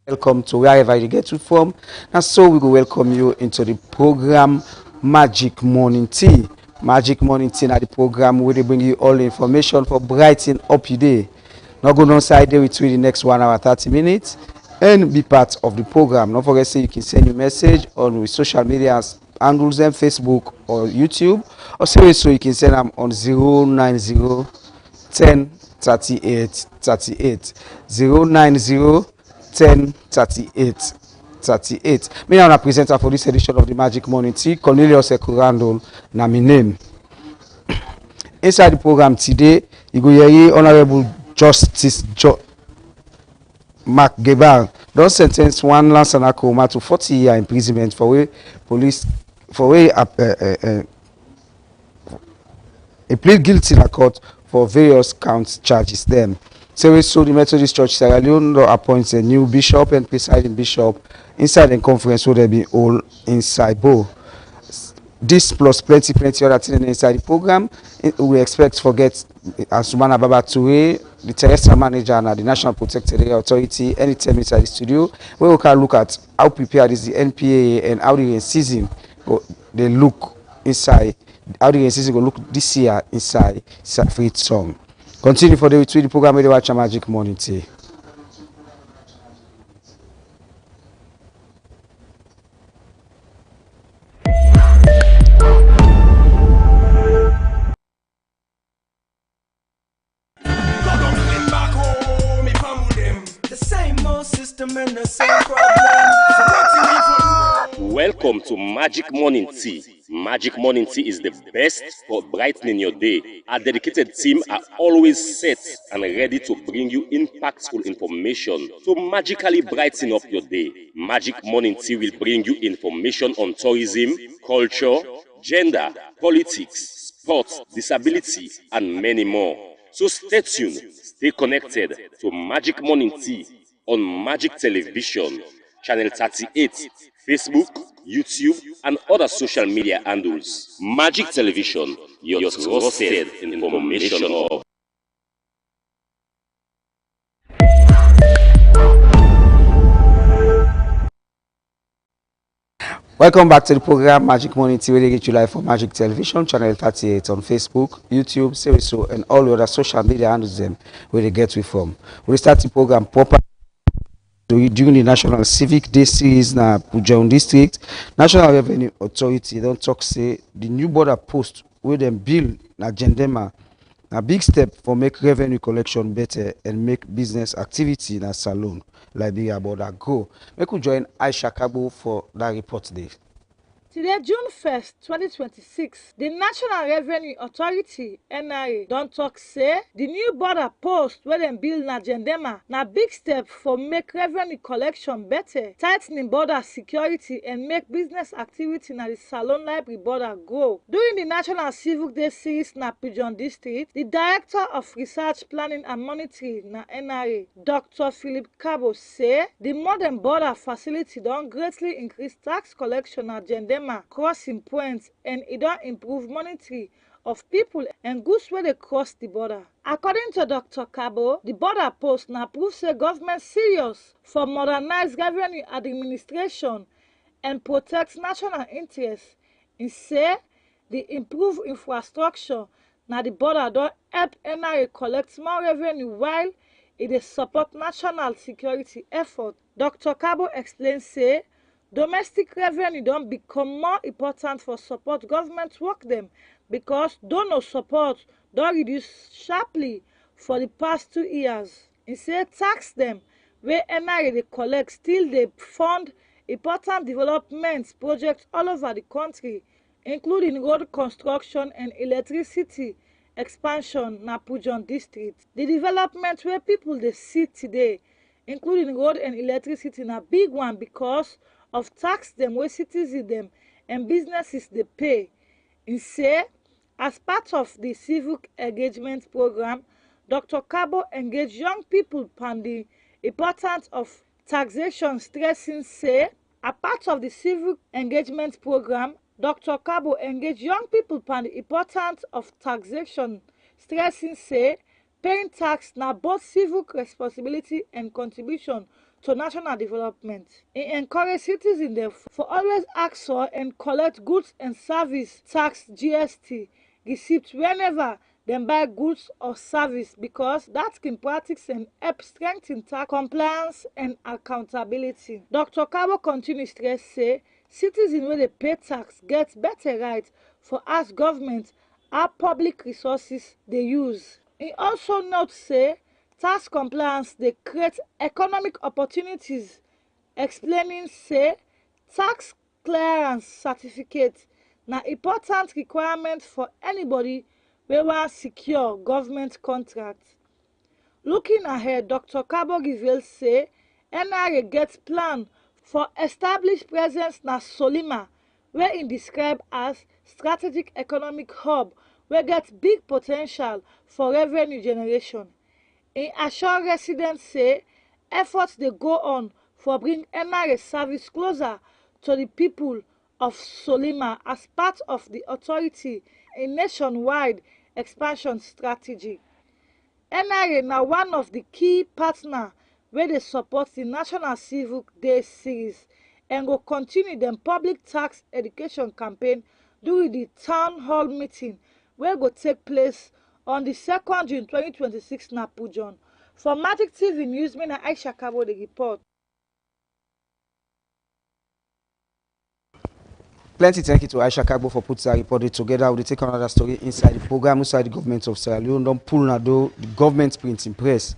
Welcome to wherever you get to from. And so we will welcome you into the program Magic Morning Tea. Magic Morning Tea na the program where they bring you all the information for brighten up your day. Now go on side there with you the next 1 hour 30 minutes and be part of the program. Don't forget say you can send your message on with social media handles them Facebook or YouTube, or say so you can send them on 090 10 38 38 090 10 38 38. Me and a presenter for this edition of the Magic Morning Tea, Cornelius Ekurandol, na my name. Inside the program today, you go hear Honorable Justice Mark Gebar don sentence one Lansana Kroma to 40-year imprisonment for way police for way he plead guilty in a court for various count charges them. So the Methodist Church Sierra Leone appoints a new bishop and presiding bishop inside the conference where they be all inside Bo. This plus plenty other things inside the program. We expect forget Asumana Baba Toure, the terrestrial manager and the National Protected Area Authority anytime inside the studio where we can look at how prepared is the NPA and how the season they look inside. How the season go look this year inside Faith Song. Continue for the program where they watch a Magic Morning Tea. Welcome to Magic Morning Tea. Magic Morning Tea is the best for brightening your day. Our dedicated team are always set and ready to bring you impactful information to magically brighten up your day. Magic Morning Tea will bring you information on tourism, culture, gender, politics, sports, disability, and many more. So stay tuned, stay connected to Magic Morning Tea on Magic Television, Channel 38, Facebook, YouTube, and other social media handles. Magic Television, your trusted information hub. Welcome back to the program Magic Morning Tea, where they get you live for Magic Television, Channel 38 on Facebook, YouTube, Seriso, and all the other social media handles them where they get we from. We start the program proper during the National Civic Day series na Pujon District. National Revenue Authority don't talk say the new border post where them build na Jendema a big step for make revenue collection better and make business activity na Salone Liberia border grow. Make we join Aisha Kabo for that report day. Today, June 1st, 2026, the National Revenue Authority (NRA) don talk say the new border post wey dem build na Jendema na big step for make revenue collection better, tightening border security and make business activity na the Salone Library border grow. During the National Civic Day series na Pujon District, the Director of Research Planning and Monitoring na NRA, Dr. Philip Kabo say the modern border facility don greatly increase tax collection na Jendema crossing points and it don improve monitoring of people and goods wey dey cross the border. According to Dr. Kabo, the border post na prove say government serious for modernize revenue administration and protect national interests. He say the improved infrastructure na the border don help NRA collect more revenue while it dey support national security effort. Dr. Kabo explain say domestic revenue don become more important for support government work dem because donor support don reduce sharply for the past 2 years. He say tax dem wey NRA dey collect still dey fund important development projects all over the country, including road construction and electricity expansion na Pujon District. The development wey people dey see today, including road and electricity, na big one because of tax dem wey citizens dem and businesses dey pay. He say as part of the civic engagement program, Dr. Kabo engage young people on the importance of taxation, stressing say as part of the civic engagement program, Dr. Kabo engage young people on the importance of taxation, stressing say paying tax na both civic responsibility and contribution to national development. It encourages citizens dem for always ask for and collect goods and service tax GST receipt whenever dem buy goods or service because dat can practice and help strengthen tax compliance and accountability. Dr. Kabo continue stress say citizens wey dey pay tax get better right for ask government how public resources dey use. E also note say tax compliance dey create economic opportunities, explaining say tax clearance certificate na important requirement for anybody wey wan secure government contract. Looking ahead, Dr. Kabo reveal say NRA get plan for establish presence na Solima wey im describe as strategic economic hub wey get big po ten tial for revenue generation. E assure residents say efforts dey go on for bring NRA service closer to the people of Solima as part of the authority in nationwide expansion strategy. NRA na one of the key partners wey dey support the National Civic Day series and go continue dem public tax education campaign during the town hall meeting wey go take place on the 2nd June 2026 na Abuja. For Magic TV News, me na Aisha Kabo dey report. Plenty thank you to Aisha Kagbo for putting that report together. We'll take another story inside the program. Inside the government of Sierra Leone don't pull na do the government printing press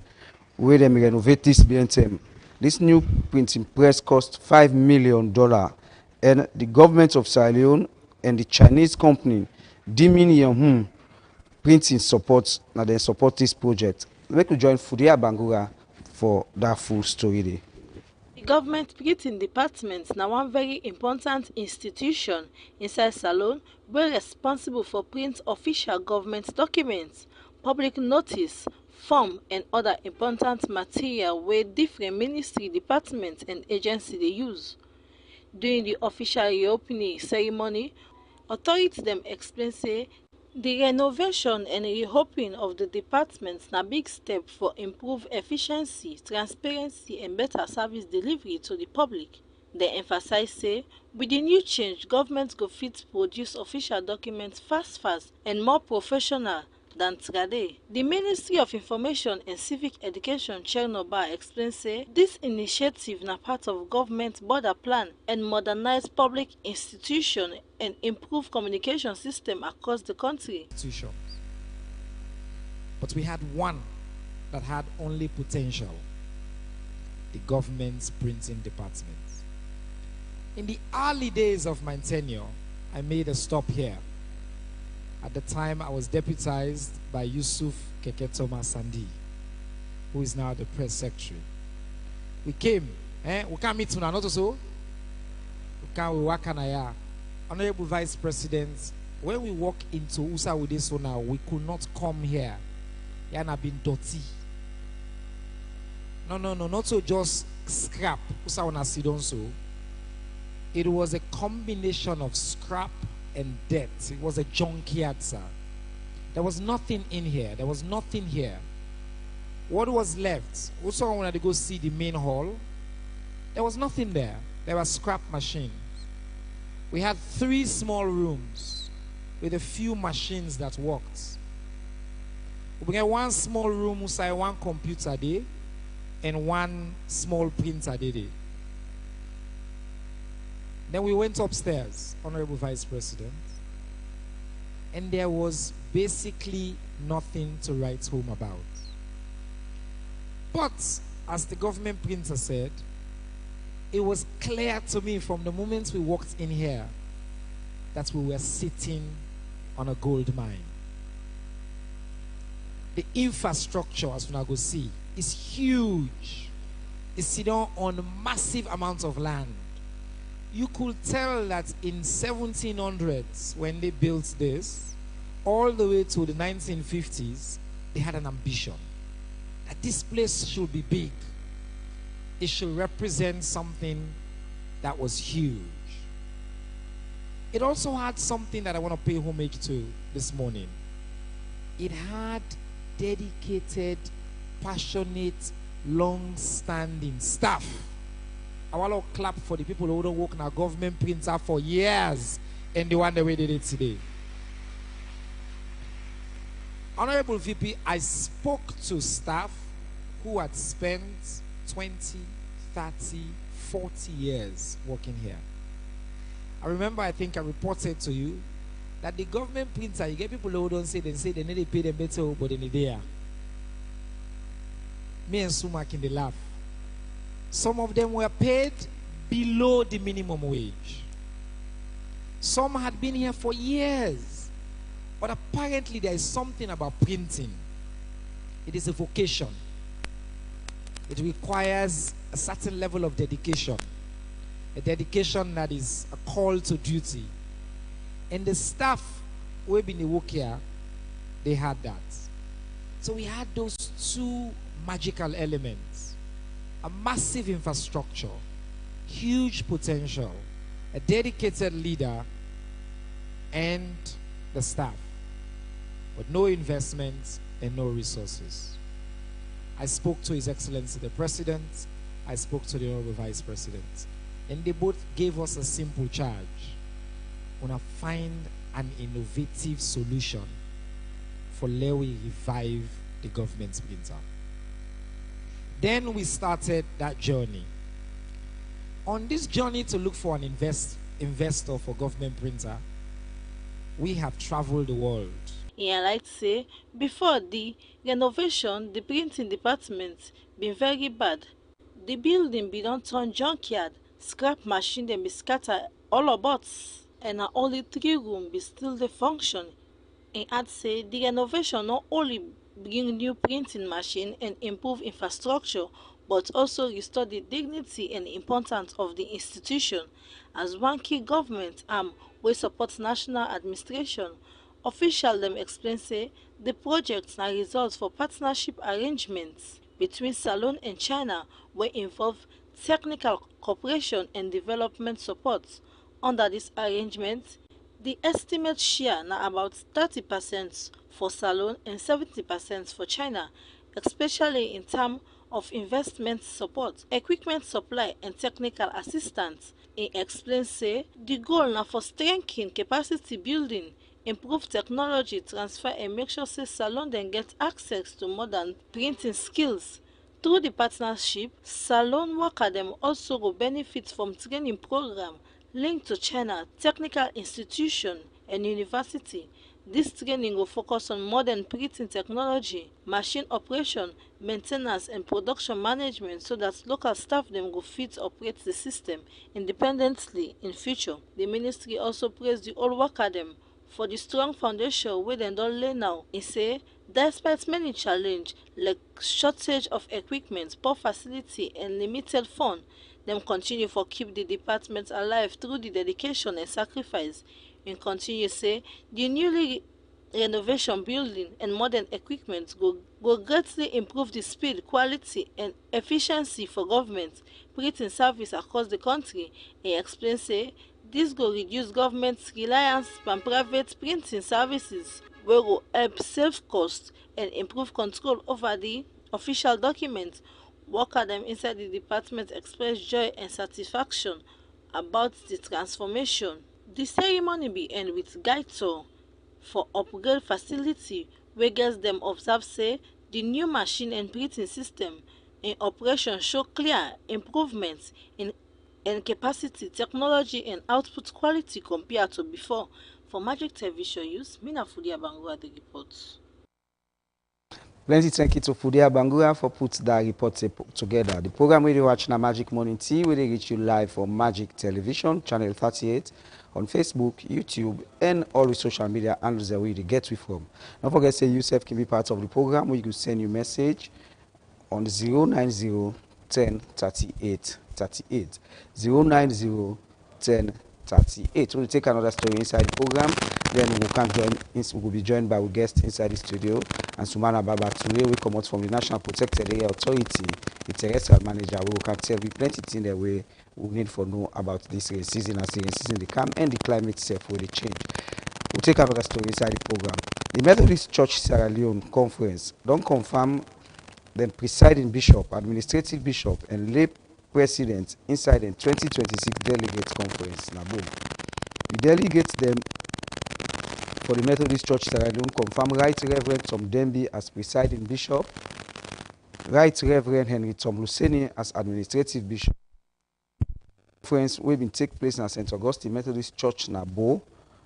where them renovate this BNTM. This new printing press cost $5 million, and the government of Sierra Leone and the Chinese company Dimini printing support now they support this project. Make we join Fudia Bangura for that full story there. The government printing department na one very important institution inside Salone wey responsible for print official government documents, public notice, form and other important material wey different ministry, department and agency dey use. During the official reopening ceremony, authorities dem explain say the renovation and reopening of the department na big step for improve efficiency, transparency and better service delivery to the public. They emphasize say with the new change, government go fit produce official documents fast and more professional than today. The Ministry of Information and Civic Education Chernobyl explains say this initiative na part of government border plan and modernize public institution and improve communication system across the country. But we had one that had only potential, the government's printing department. In the early days of my tenure, I made a stop here. At the time, I was deputized by Yusuf Keketoma Sandi, who is now the press secretary. We came, we can't meet tonight, not so. We can't work on a Honorable Vice President. When we walk into USA with this one now, we could not come here. Yana been dirty. No, not so just scrap. USA wanna sit on so. It was a combination of scrap and debt. It was a junkyard, sir. There was nothing in here. There was nothing here. What was left? Also, I wanted to go see the main hall. There was nothing there. There were scrap machines. We had 3 small rooms with a few machines that worked. We had 1 small room inside 1 computer there and 1 small printer there. Then we went upstairs, Honorable Vice President, and there was basically nothing to write home about. But, as the government printer said, it was clear to me from the moment we walked in here that we were sitting on a gold mine. The infrastructure, as we now go see, is huge. It's sitting on massive amounts of land. You could tell that in 1700s, when they built this, all the way to the 1950s, they had an ambition that this place should be big. It should represent something that was huge. It also had something that I want to pay homage to this morning. It had dedicated, passionate, long-standing staff. I want to clap for the people who don't work in our government printer for years and the one that we did it today. Honorable VP, I spoke to staff who had spent 20, 30, 40 years working here. I remember, I think I reported to you that the government printer, you get people who don't say they need to pay them better, but in the day. Me and Sumak in the laugh. Some of them were paid below the minimum wage. Some had been here for years. But apparently there is something about printing. It is a vocation. It requires a certain level of dedication. A dedication that is a call to duty. And the staff who have been work here, they had that. So we had those two magical elements. A massive infrastructure, huge potential, a dedicated leader, and the staff. But no investment and no resources. I spoke to His Excellency the President. I spoke to the Honorable Vice President. And they both gave us a simple charge. We want to find an innovative solution for let we revive the government's printer. Then we started that journey. On this journey to look for an investor for government printer, we have traveled the world. Yeah, like say, before the renovation, the printing department been very bad. The building be don turn junkyard, scrap machine dem be scatter all about, and na only 3 room be still dey function. And add say the renovation not only bring new printing machine and improve infrastructure, but also restore the dignity and importance of the institution as one key government arm wey support national administration. Officials dem explain say the project na result for partnership arrangements between Salone and China wey involve technical cooperation and development support. Under this arrangement, the estimate share na about 30% for Salone and 70% for China, especially in terms of investment support, equipment supply and technical assistance. He explains say the goal na for strengthening capacity building, improve technology transfer and make sure say Salone then get access to modern printing skills. Through the partnership, Salone worker dem also go benefit from training program linked to China technical institution and university. This training will focus on modern printing technology, machine operation, maintenance and production management so that local staff dem go fit operate the system independently in future. The ministry also praised the old worker dem for the strong foundation wey dem don lay now. E say despite many challenges like shortage of equipment, poor facility and limited funds, dem continue for keep the department alive through the dedication and sacrifice. And continue say the newly renovation building and modern equipment go greatly improve the speed, quality and efficiency for government printing service across the country. He explain say this go reduce government reliance on private printing services wey go help save costs and improve control over the official documents. Workers dem inside the department express joy and satisfaction about the transformation. The ceremony be end with guide tour for upgrade facility wey guests dem observe say the new machine and printing system in operation show clear improvements in capacity, technology and output quality compared to before. For Magic Television News, Mina Fudia Bangura the report. Plenty thank you to Fudia Bangura for put that report together. The program we watch na Magic Morning Tea, we reach you live for Magic Television, channel 38, on Facebook, YouTube, and all the social media handles that we get we from. Don't forget say yourself can be part of the program where you can send your message on 090 10 38 38 090 10 38. We'll take another story inside the program. Then we will be joined by our guest inside the studio, and Sumana Baba. Today we come out from the National Protected Area Authority, the terrestrial manager. We can tell you plenty things that we need for know about this rain season and rain season the come and the climate itself will change. We'll take another story inside the program. The Methodist Church Sierra Leone Conference don't confirm then presiding bishop, administrative bishop, and lay president inside the 2026 Delegates Conference. We delegate them for the Methodist Church Sierra Leone confirm Right Reverend Tom Dembi as presiding bishop, Right Reverend Henry Tom Luseni as administrative bishop. Conference will take place in St. Augustine Methodist Church Nabo,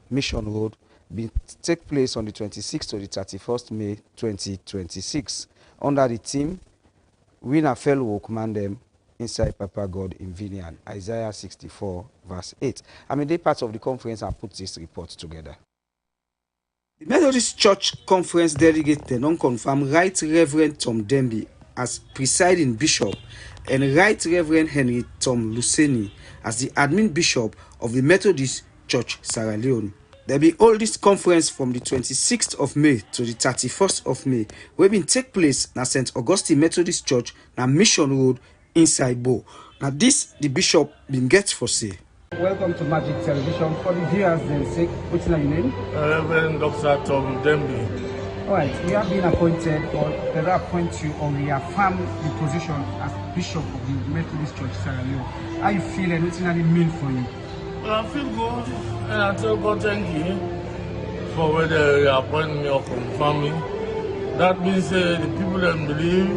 Mission Road, will take place on the 26th to the 31st May 2026 under the theme Win a Fellow Command Them Inside Papa God in Vineyard, Isaiah 64 verse 8. They part of the conference and put this report together. The Methodist Church Conference delegate the non-confirmed Right Reverend Tom Dembi as presiding bishop and Right Reverend Henry Tom Luseni as the admin bishop of the Methodist Church Sierra Leone. There will be hold this conference from the 26th of May to the 31st of May, where will take place at St. Augustine Methodist Church na Mission Road inside Bo. Now this the bishop been get for say. Welcome to Magic Television. For the viewers then say, what's your name? Reverend Dr. Tom Dembi. Alright, you have been appointed or they appoint you or reaffirm the position as Bishop of the Methodist Church Sierra Leone. How you feel and what's it mean for you? Well, I feel good and I tell God thank you for whether you appoint me or confirm me. That means the people that believe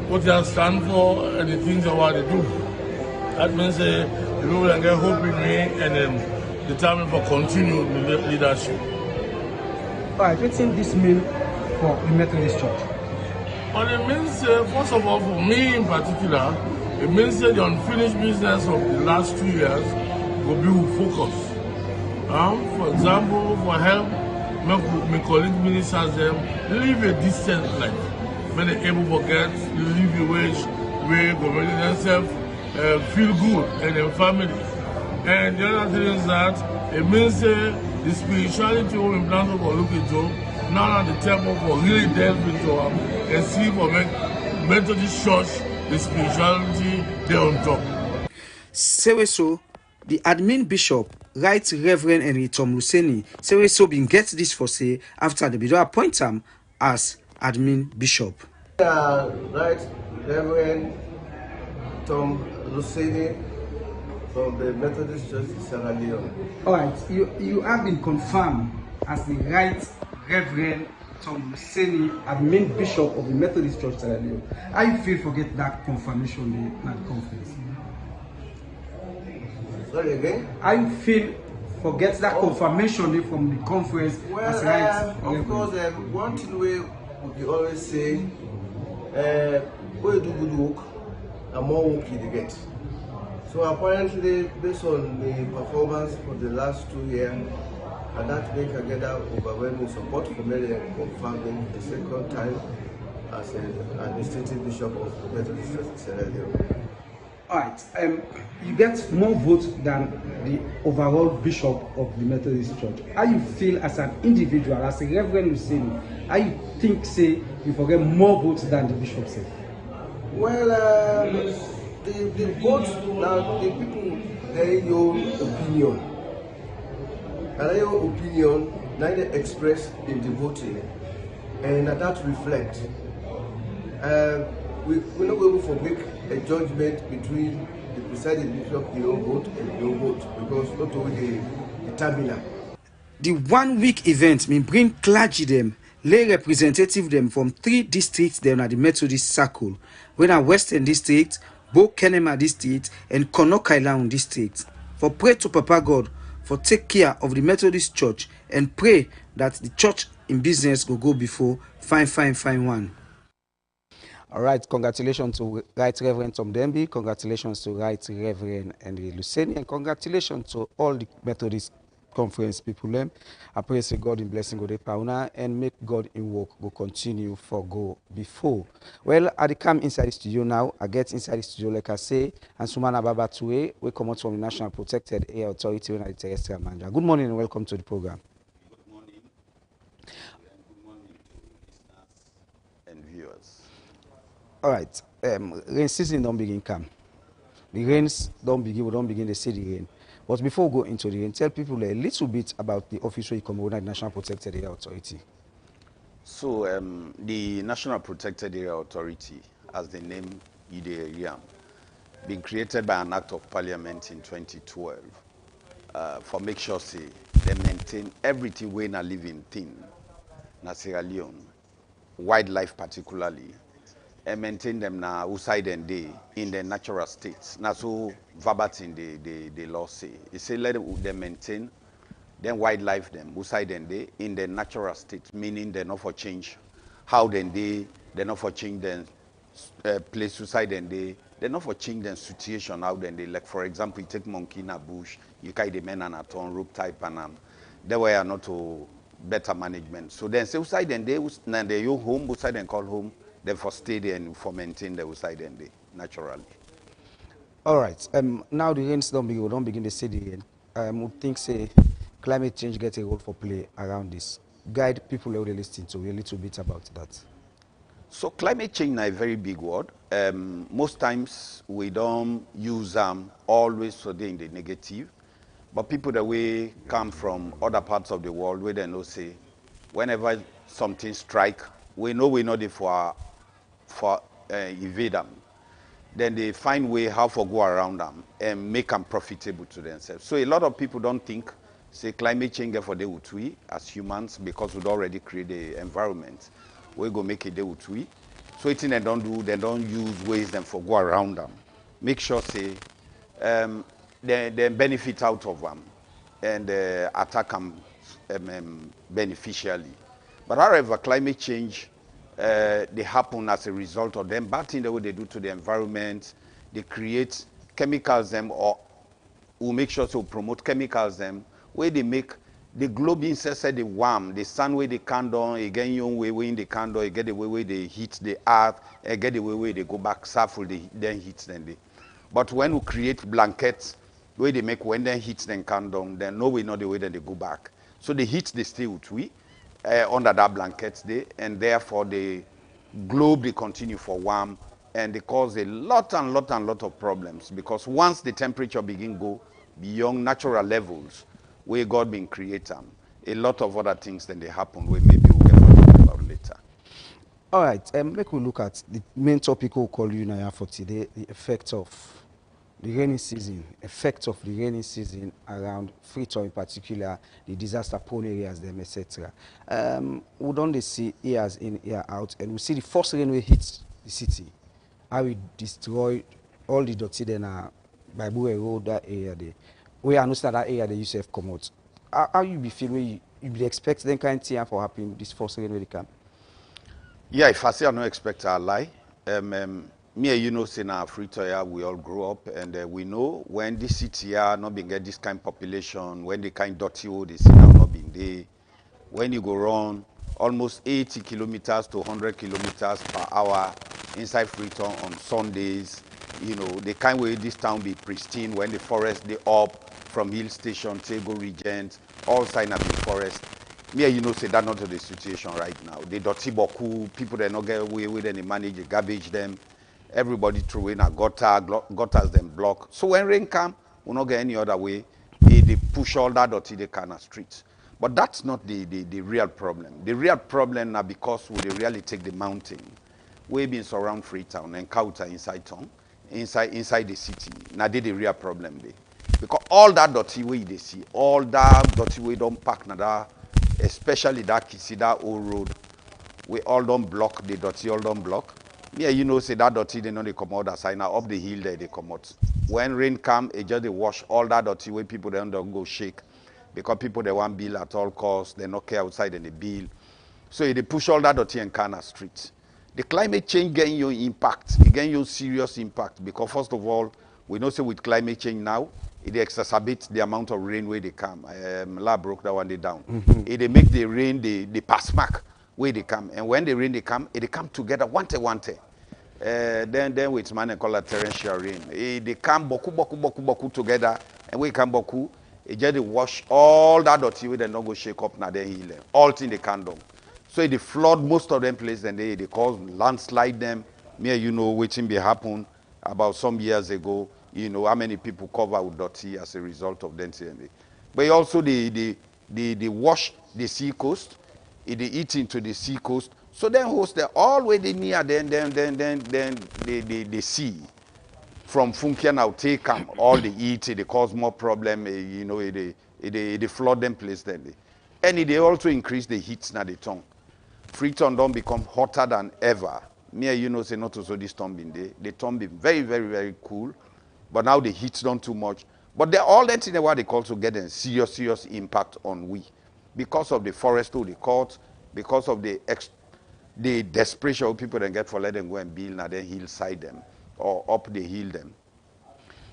what they stand for and the things of what they do. That means the people that get hope in me and then determined for continued leadership. Alright, what does this mean for the Methodist Church? Well, it means, first of all, for me in particular, it means that the unfinished business of the last 2 years will be with focus. For example, for help, my colleague ministers them live a decent life. When they're able to get, live a wage, go make themselves feel good and their family. And the other thing is that it means the spirituality we plan to look into, now that the temple for really delve into and see for Methodist Church, the spirituality there on top. So, the admin bishop, Right Reverend Henry Tom Luseni, so been get this for say after the video appoint him as admin bishop. Right Reverend Tom Luseni from the Methodist Church in Sierra Leone. Alright, you have been confirmed as the Right Reverend Tom Luseni, admin bishop of the Methodist Church Sierra Leone. How you feel for get that confirmation at the conference? Sorry again? How you feel for get that confirmation from the conference as Right Reverend? Of course, one thing we always say, when you do good work, and more work you get. So apparently, based on the performance for the last 2 years, and that make together overwhelming support for me confirming the second time as an administrative bishop of the Methodist Church in Sierra Leone. Alright, you get more votes than the overall bishop of the Methodist Church. How you feel as an individual, as a Reverend Luseni? How you think, say, you forget more votes than the bishop said? Well, the votes, now the people, they your opinion. And your opinion, neither expressed in the voting, and that reflects. We're not going to make a judgment between the presiding bishop, your vote, and your vote, because not only the terminal. The 1 week event may bring clergy them, lay representative them from 3 districts them at the Methodist Circle, when at Western District, Bo Kenema District, and Konokailaun District, for pray to Papa God for take care of the Methodist Church and pray that the church in business will go before fine one. All right, congratulations to Right Reverend Tom Dembi, congratulations to Right Reverend Henry Luseni, and congratulations to all the Methodist Conference people. I pray say God in blessing go dey pauna and make God in work go continue for go before. Well, I come inside the studio now. I get inside the studio like I say, and Sumana Baba Toure, we come out from the National Protected Air Authority and the Terrestrial Manager. Good morning and welcome to the program. Good morning. Good morning to listeners and viewers. All right, rain season don't begin come. The rains don't begin, we don't begin to see the rain. But before we go into the rain, tell people a little bit about the office where you come with the National Protected Air Authority. So the National Protected Area Authority, as the name UDARIAM, been created by an act of parliament in 2012 for make sure say they maintain everything when a living thing na Sierra Leone, wildlife particularly, and maintain them now outside and day in their natural states. Now so verbatim the law say. It say let them maintain then wildlife them outside and day in their natural state, meaning they're not for change how then they're not for change then place outside and they're not for change then situation how then they, like for example you take monkey in a bush, you carry the men and a ton rope type and they were not to better management. So then say outside and they your home outside and call home, they for stay there and for maintain the outside and they naturally. All right. Now the rains don't begin to say the rain. We think say climate change gets a role for play around this. Guide people who are listening to a little bit about that. So climate change is a very big word. Most times we don't use always so they in the negative. But people that we come from other parts of the world where they know say whenever something strike, we know there for evade them. Then they find way how to go around them and make them profitable to themselves. So a lot of people don't think, say climate change for they would we as humans because we'd already create the environment. We go make it they would we. So it's they don't do, they don't use ways them for go around them. Make sure say they benefit out of them and attack them beneficially. But however, climate change they happen as a result of them bad things the way they do to the environment. They create chemicals them or will make sure to promote chemicals them where they make the globe inside the warm, the sun where they candle, again young way in the candle, you get the way where they heat the earth, and get the way where they go back surf then heat then they. But when we create blankets, where they make when they heat then candle, then no way not the way that they go back. So the heat they stay with we under that blanket day, and therefore the globe they continue for warm, and they cause a lot of problems because once the temperature begin go beyond natural levels where God been created, a lot of other things then they happen where maybe we'll get to talk about later. All right, make we look at the main topic we'll call you now for today, the effect of the rainy season, around Freetown in particular, the disaster-prone areas, them, etc. We don't see years in, year out, and we see the first rain will hit the city. How we destroy all the dirty then by Buwe Road, that area there. We understand that area they used to have come out. How you be feeling? You be expect them kind of thing for happening this first rain will come? Yeah, if I say I don't expect a lie, me and you know, say now Freetown, we all grew up, and we know when this city here not been get this kind of population, when the kind dirty old they see now not been there, when you go run almost 80 kilometers to 100 kilometers per hour inside Freetown on Sundays, you know, the kind way this town be pristine when the forest they up from Hill Station, Tego Regent, all sign of the forest. Me and you know say that not the situation right now. The dirty boku, people that not get away with any manage, they garbage them. Everybody throw in a gutters them block. So when rain come, we not get any other way. They push all that dirty they can streets. But that's not the real problem. The real problem now because we really take the mountain. We been surround Freetown and Kauta inside town, inside the city. Now they the real problem there. Because all that dirty way they see, all that dirty way don't pack now that, especially that Kisida old road, we all don't block the dirty, all don't block. Yeah, you know, say that dirty, they know they come out aside now up the hill there they come out. When rain come, it just they wash all that dirty way people don't go shake. Because people they want bill at all costs, they not care outside in the bill. So they push all that dirty in Kana street. The climate change getting your impact, it getting your serious impact because first of all, we know say with climate change now, it exacerbates the amount of rain where they come. La broke that one day down. It make the rain the pass mark where they come, and when the rain they come together one day. Then with man and call it torrential rain. They come boku together, and we come boku. It just wash all that dirty way they not go shake up now they heal. All thing they can do. So they flood most of them places and they cause landslide them. Me you know waiting be happen about some years ago. You know how many people cover with dirty as a result of them. But also they wash the sea coast. It they eat into the sea coast. So then host them all way they near then they see from Funkia now take them all they eat, they cause more problem, you know, they flood them place then. And they also increase the heat na the tongue. Freetown don't become hotter than ever. Me you know say not to so this storm been there. The storm been very, very, very cool. But now the heat's done too much. But they're all that in what they call to get a serious impact on we. Because of the forest to the court, because of the desperation of people that get for let them go and build and then hillside them or up the hill them.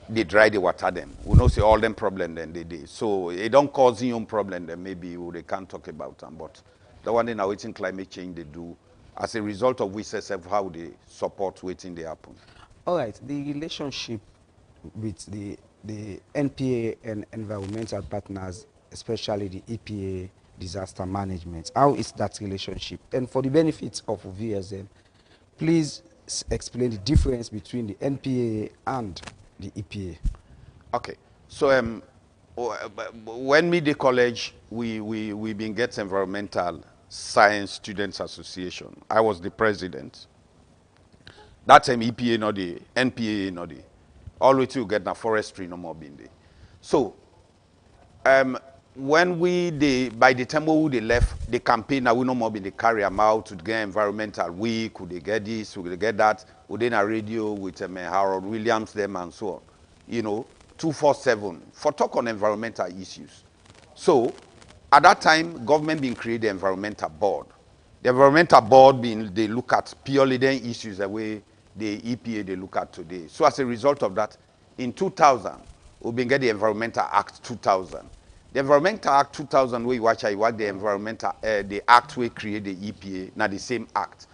They dry the water them. We know say all them problem then they do. So it don't cause your own problem then maybe they can't talk about them. But the one in our waiting climate change they do as a result of which how they support waiting they happen. All right, the relationship with the NPA and environmental partners, especially the EPA disaster management. How is that relationship? And for the benefits of VSM, please explain the difference between the NPA and the EPA. Okay, so when me the college, we been get Environmental Science Students Association. I was the president. That time EPA not the NPA not the. Always you get na forestry no more being there. So when by the time we they left the campaign, now we no more be they carry them out to get environmental week, could they get this, could they get that, would they na radio with Harold Williams them and so on. You know, 247 for talk on environmental issues. So at that time, government been create the environmental board. The environmental board being they look at purely the issues the way the EPA they look at today. So as a result of that, in 2000, we been get the Environmental Act 2000. The Environmental Act 2000, where you watch the environmental, the act we create the EPA, now the same act.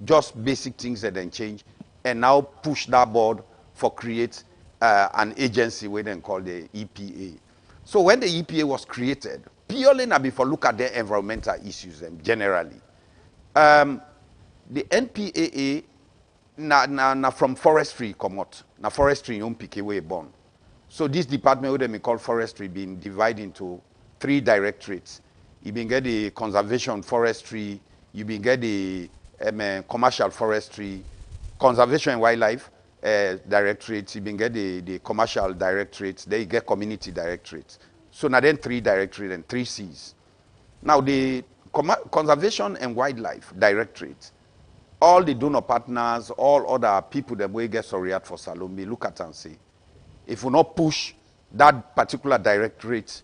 Just basic things that then change, and now push that board for create an agency we then call the EPA. So when the EPA was created, purely now before look at the environmental issues generally. The NPAA na from forestry come out. Na forestry yon pick away born. So this department what they call forestry being divided into 3 directorates. You been get the conservation forestry, you been get the commercial forestry, conservation and wildlife directorates, you been get the commercial directorates, then you get community directorates. So now then 3 directorates and 3 C's. Now the conservation and wildlife directorate, all the donor partners, all other people that we get sorry at for Salome, look at and say, if we not push that particular directorate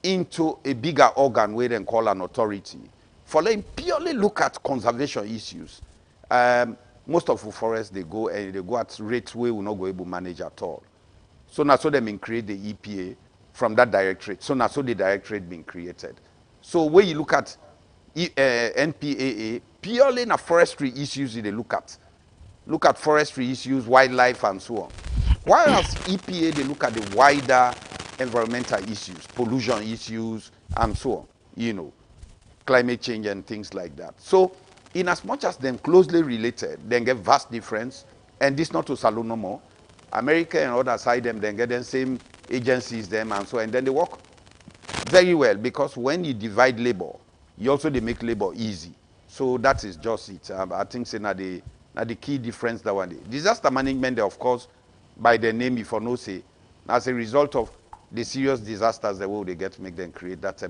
into a bigger organ we then call an authority, for them purely look at conservation issues, most of the forests they go at rates we will not go able to manage at all. So now so them create the EPA from that directorate. So now so the directorate being created. So when you look at NPAA, purely in forestry issues they look at forestry issues, wildlife and so on. Whereas EPA they look at the wider environmental issues, pollution issues and so on, you know, climate change and things like that. So in as much as them closely related, then get vast difference, and this not to Salon no more. America and other side them then get the same agencies them and so on, and then they work very well because when you divide labor, you also they make labor easy. So that is just it. I think say the key difference that one. Disaster management, of course, by the name if you know say, as a result of the serious disasters the way they get make them create that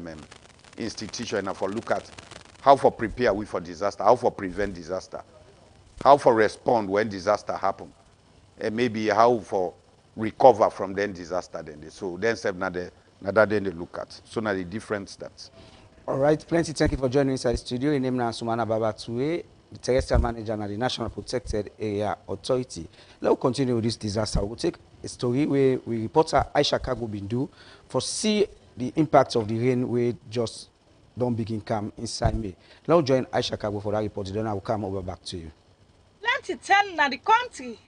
institution and for look at how for prepare we for disaster, how for prevent disaster, how for respond when disaster happen, and maybe how for recover from then disaster then. So then another then they look at. So now the difference that's. All right, plenty. Thank you for joining us at the studio. In name now Sumana Babatue, the terrestrial manager and the National Protected Area Authority. Let's continue with this disaster. We'll take a story where we reporter Aisha Kago Bindu for see the impact of the rain where just don't begin come inside me. Now join Aisha Kago for that report. Then I will come over back to you. Plenty turn na the country.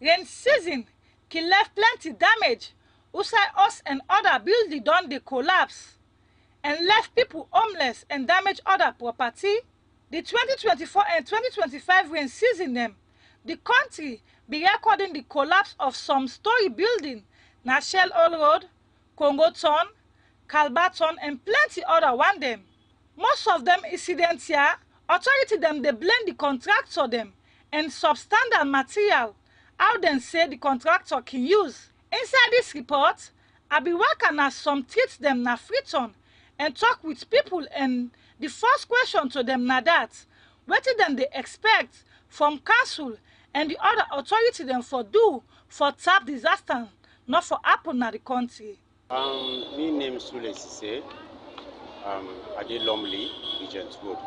Rain season can left plenty damage. Outside us and other buildings done they collapse and left people homeless and damage other property. The 2024 and 2025 rain season them, the country be recording the collapse of some story building, na Shell Oil Road, Congo Town, Calbaton and plenty other one them. Most of them incidents here, authority them they blend the contractor them and substandard material how them say the contractor can use. Inside this report, I be working as some treat them na Freetown and talk with people, and the first question to them na that what them they expect from council and the other authority them for do for tap disaster not for happen na the country. Me name Sule Sise. I did Lomley, Regent Road.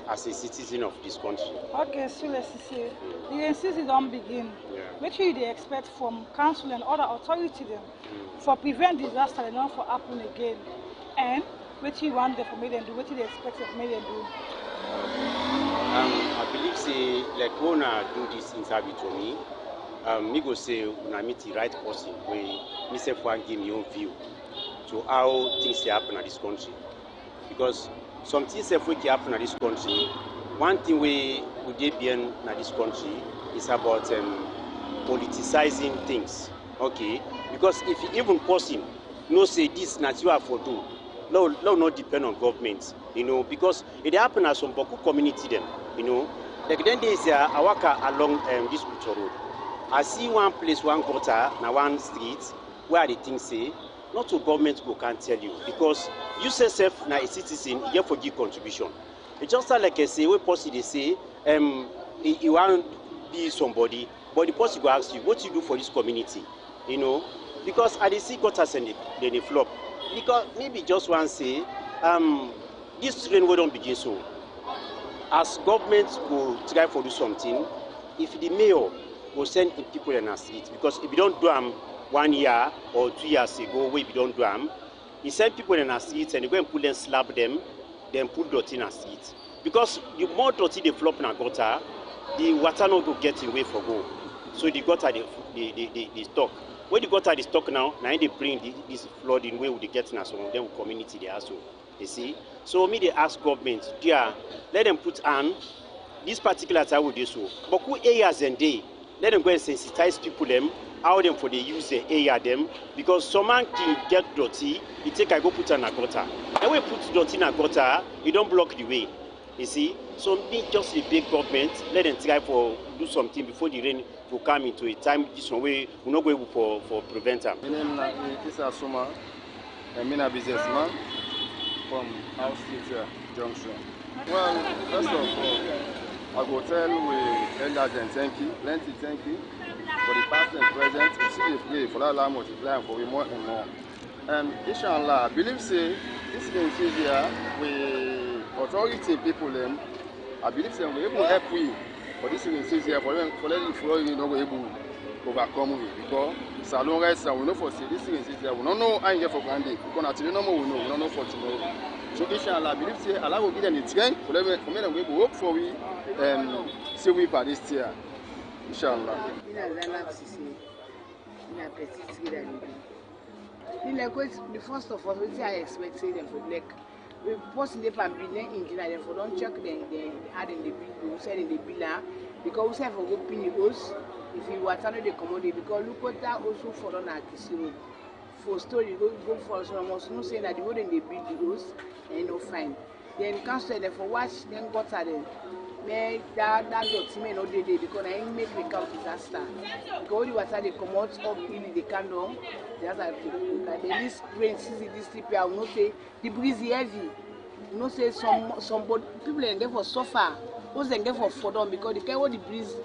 As a citizen of this country. Okay, Sule Sise. The NCC don't begin. Yeah. What should they expect from council and other authority them for prevent disaster and not for happen again? And what you want them for me them do? What they expect of me them do? I believe say like when I do this interview to me, me go say when I meet the right person, when me say for give me own view to how things happen in this country. Because some things that happen in this country, one thing we would be in this country is about politicizing things. Okay? Because if even person no say this not you have for do, no not depend on government, you know, because it happen as some Boku community them, you know. Like then days I walk along this Kuto road. I see one place, one gutter, now one street where the things say, not to government go can't tell you, because you say self now a citizen, you have to give contribution. It's just like I say, what person they say, you want to be somebody, but the person will ask you, what you do for this community, you know, because I see gutters and they flop. Because maybe just one say, this train will don't begin so. As government will try to do something, if the mayor will send people in the street, because if you don't do them 1 year or 2 years ago, where you don't do them, he send people in the street and they go and put them, slap them, then put dirty in the street. Because the more dirty they flop in a gutter, the water not go get away for go. So the gutter they stock. When the gutter they stock now they bring this flooding where would they get in some of them community they also. You see? So me they ask government, yeah, let them put on this particular time with this. But who areas and they let them go and sensitize people them, how them for they use the area them, because someone can get dirty, you take I go put on a gutter. And when you put dirty in a gutter, you don't block the way. You see? So me just a big government, let them try for do something before the rain will come into a time this one way we're not going for prevent them. My name is Asuma, I'm a businessman from House Street Junction. Well, first of all, I go tell we Elder thank you, plenty thank you for the past and present. We see the play for that land multiply for we more and more. Inshallah, I believe say this is here we authority people them. I believe say we able to help we for this is here for them for letting flow you know we able to overcome we because salon rights we know for say this is here we don't know I here for granted because until no more we don't know for tomorrow. So inshallah, I believe say Allah will give them the strength for them we able work for we see we for this year. Inshallah. The first of all, what I expect say them for like we post the family engineer them for don't check they add in the bill, send in the bill because we say for go pin the house if you water no they commodity because look what that also for on Akisi road. For story go for so almost no say that the road in the build the house and no fine. Then cancel them for watch then got at them. Me that got me no day because I make the count disaster. Because the water they come out up in the candle. That's like this rain season this trip I will not say the breeze heavy. You know say some people and get for suffer. Those and get for down because the kind of the breeze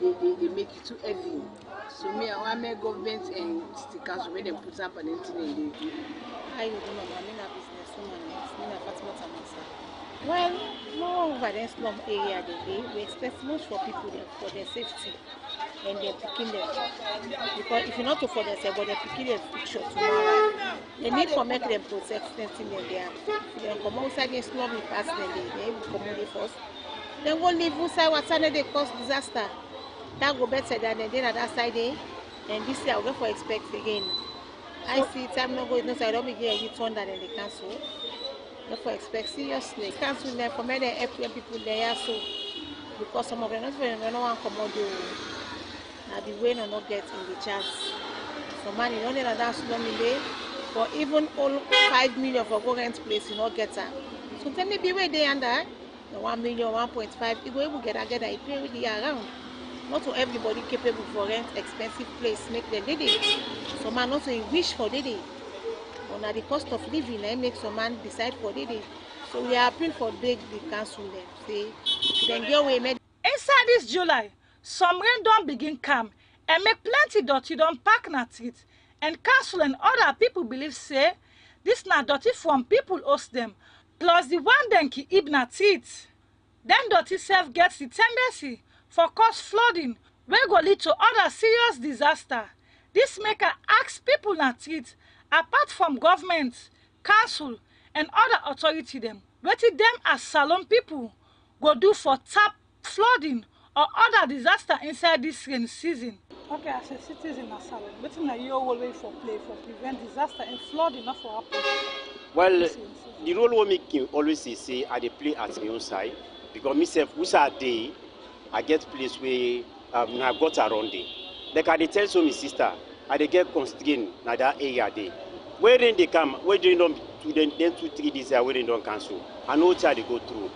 they make it too heavy. So me I want my government and the council where they put up an anything in the How you do I'm in a businesswoman, I'm a Fatima Tamasa. Well, more over the slum area we expect most for people for their safety and they're picking them. Because if you're not for themselves, but they're picking their picture tomorrow, they need to make them protect them in there. If they come outside the slum, we pass them, they will come in first. Then go live outside what's they cause disaster. That go better than the day at that side day. And this year I'll go for expect again. I see time no go, no, so I don't begin a turn than in the council. Therefore, expect seriously. Council there for many people there so because some of them don't want to come out the way no not get in the chance. So man, you don't need that slum in there. But even all 5 million for go rent place, you not get am. So tell me, be where they under the 1 million, 1.5, you go able get together, you pay with the around. Not to everybody capable for rent expensive place, make them did it. Some man also wish for did it. But now the cost of living, I make some man decide for did it. So we are appealing for beg the council them. Say, then go away, make. Inside this July, some rain don't begin come and make plenty dirty don't pack na street. And council and other people believe say this na dirty from people host them. Plus the one dem keep na street. Then dirty self gets the tendency for cause flooding wey go lead to other serious disaster. This make her ask people na street apart from government, council and other authority them. Wetin them as Salone people go do for tap flooding or other disaster inside this rain season. Okay, as a citizen of Salone, wetin are your whole way for play for prevent disaster and flooding not for happen? Well, the role we make always say I dey play at my own side because myself, who's a day, I get place where I got around there. Like I dey tell so my sister, I dey get constrained na that area there. Where rain they come, where rain don't then 2-3 days where rain don't cancel. I know what they go through.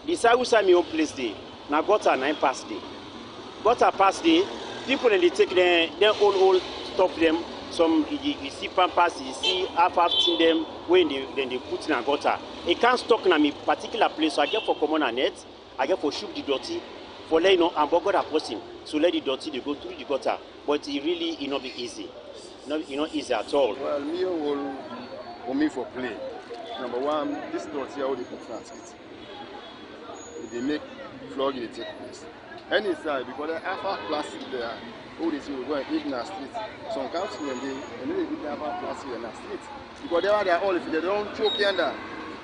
The side who's my own place there, na gutter 9 past day. Gutter past day, people then they take their old stop them. Some you see pampas, you see half in them when they put in a gutter. It can't stock in a particular place, so I get for common a net, I get for shoot the dirty, for let you know and bugger that person. So let the dirty they go through the gutter. But it really not be easy. Not easy at all. Well, me will me for play. Number one, this dirty how they put transit. They make flogging they take place. Any side because they have plastic there. All they say we go and eat in the street. Some council and they eat have plastic in the street. Because they are there all if they don't choke under,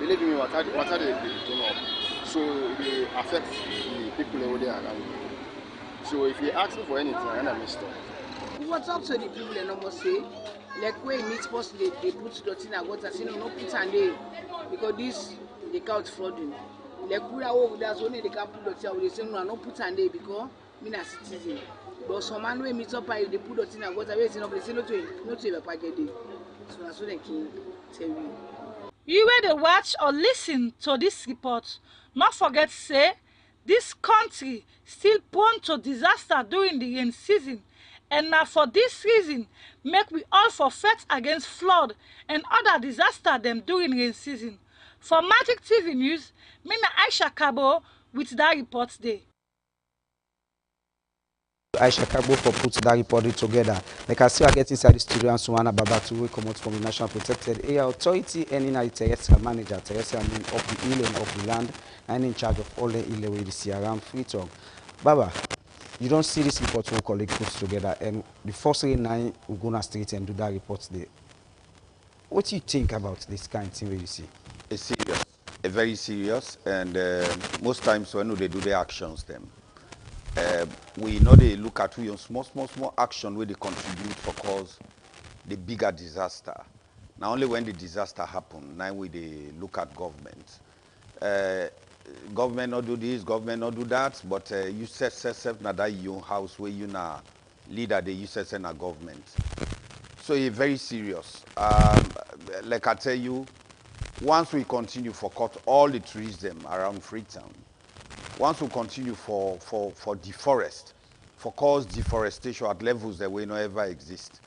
they let me what they do not. So it affects the people over there around. So if you ask for anything, I'm not missed up. What's up to the people and almost say, like where it meets post they put dirty in a water, say no put and they because this they count flooding. Like we are over that's only they can put dirty, they say no put and they because me na citizen. But some man wey meet up and they put dirty in a water, they say no to packet day. So that's what they can tell you. You wey dey watch or listen to this report, not forget say this country still prone to disaster during the rain season. And now for this reason, make we all forfeit against flood and other disaster them during rain season. For Magic TV News, me na Aisha Kabo with that report day. Aisha Kabo for put that report together. Like I see, I get inside the studio and Suwana Babatu will come out from the National Protected Area Authority and in a terrestrial manager, terrestrial mean of the island of the land and in charge of all the island with the sea around free talk. Baba, you don't see this report we colleague put together and the first 9 will go on street and do that report there. What do you think about this kind of thing where you see? It's serious, very serious, and most times when they do the actions them, we know they look at we on small action where they contribute for cause the bigger disaster. Now only when the disaster happen, now we they look at government. Government not do this, government not do that, but you set yourself na that your house where you na leader they you set na government. So it's very serious. Like I tell you, once we continue for cut all the trees them around Freetown, once we continue for deforest, for cause deforestation at levels that will not ever exist.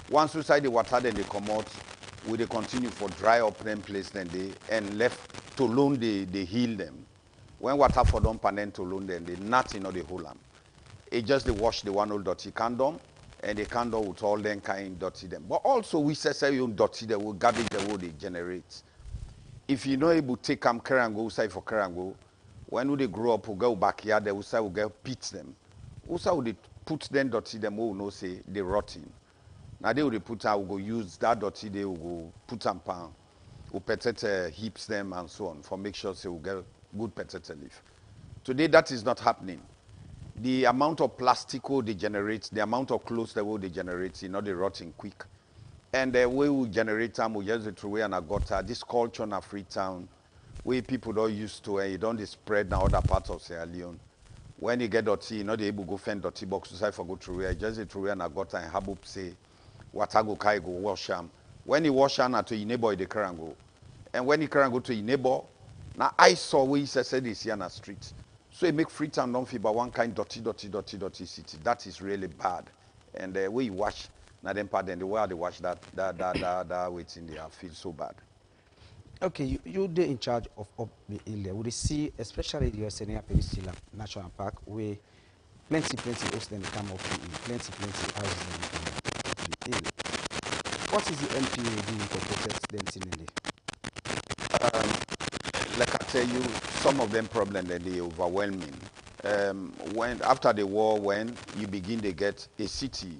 Once we side the water then they come out, we they continue for dry up them place then they and left to loan they heal them. When water for them panen to loan them, they nothing or they hold them. It just they wash the one old dirty condom and the condom with all them kind dirty them. But also we say you dirty they will garbage the way they generate. If you know able to take them carry and go side for carry and go, when they grow up, we go backyard, they will say we go pit them. Also they put them dirty them, we will know say they rotting. Now they will put out, we go use that dirty, they will go put them pan, we petete heaps them and so on, for make sure say we get good petete leaf. Today that is not happening. The amount of plastic they generate, the amount of clothes they will generate, you know, they rotting quick. And the way we generate them, we just throw away and I got this culture in Freetown, where people don't used to, and you don't spread now other parts of Sierra Leone. When you get dirty, you know they able to go find dirty box to say for go through away. Just throw away and I got and have up say, water go kai go wash them, When he wash hand to your neighbor, the can go. And when he can go to your neighbor, now I saw where he said this here on the street. So he make Freetown don't feel but one kind dirty city. That is really bad. And the way you wash, now then pardon the way they wash that waiting there feel so bad. Okay, you're in charge of the area. We see, especially the Senia Peninsula National Park, where plenty hosts then come up to plenty houses then come up to the area. What is the MPA doing to protect them in Like I tell you, some of them problems that they overwhelming. When after the war, when you begin to get a city,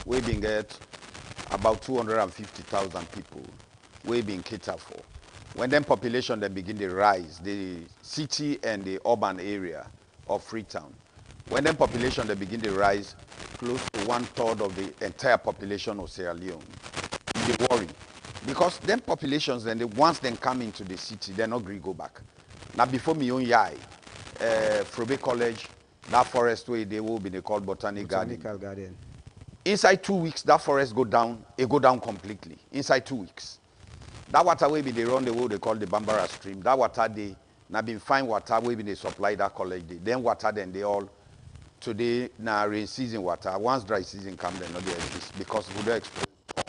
we been get about 250,000 people, we been catered for. When then population then begin to rise, the city and the urban area of Freetown, when then population they begin to rise, close to 1/3 of the entire population of Sierra Leone, they worry. Because them populations, then once they come into the city, they're not going to go back. Now before me own yai, Frobe College, that forest where they will be called Botanical Garden. Inside 2 weeks, that forest go down, it go down completely. Inside 2 weeks. That water way be they run the way they call the Bambara stream. That water they now been fine water way they supply that college. Then water then they all today now rain season water. Once dry season come then not they exist because we don't expose all.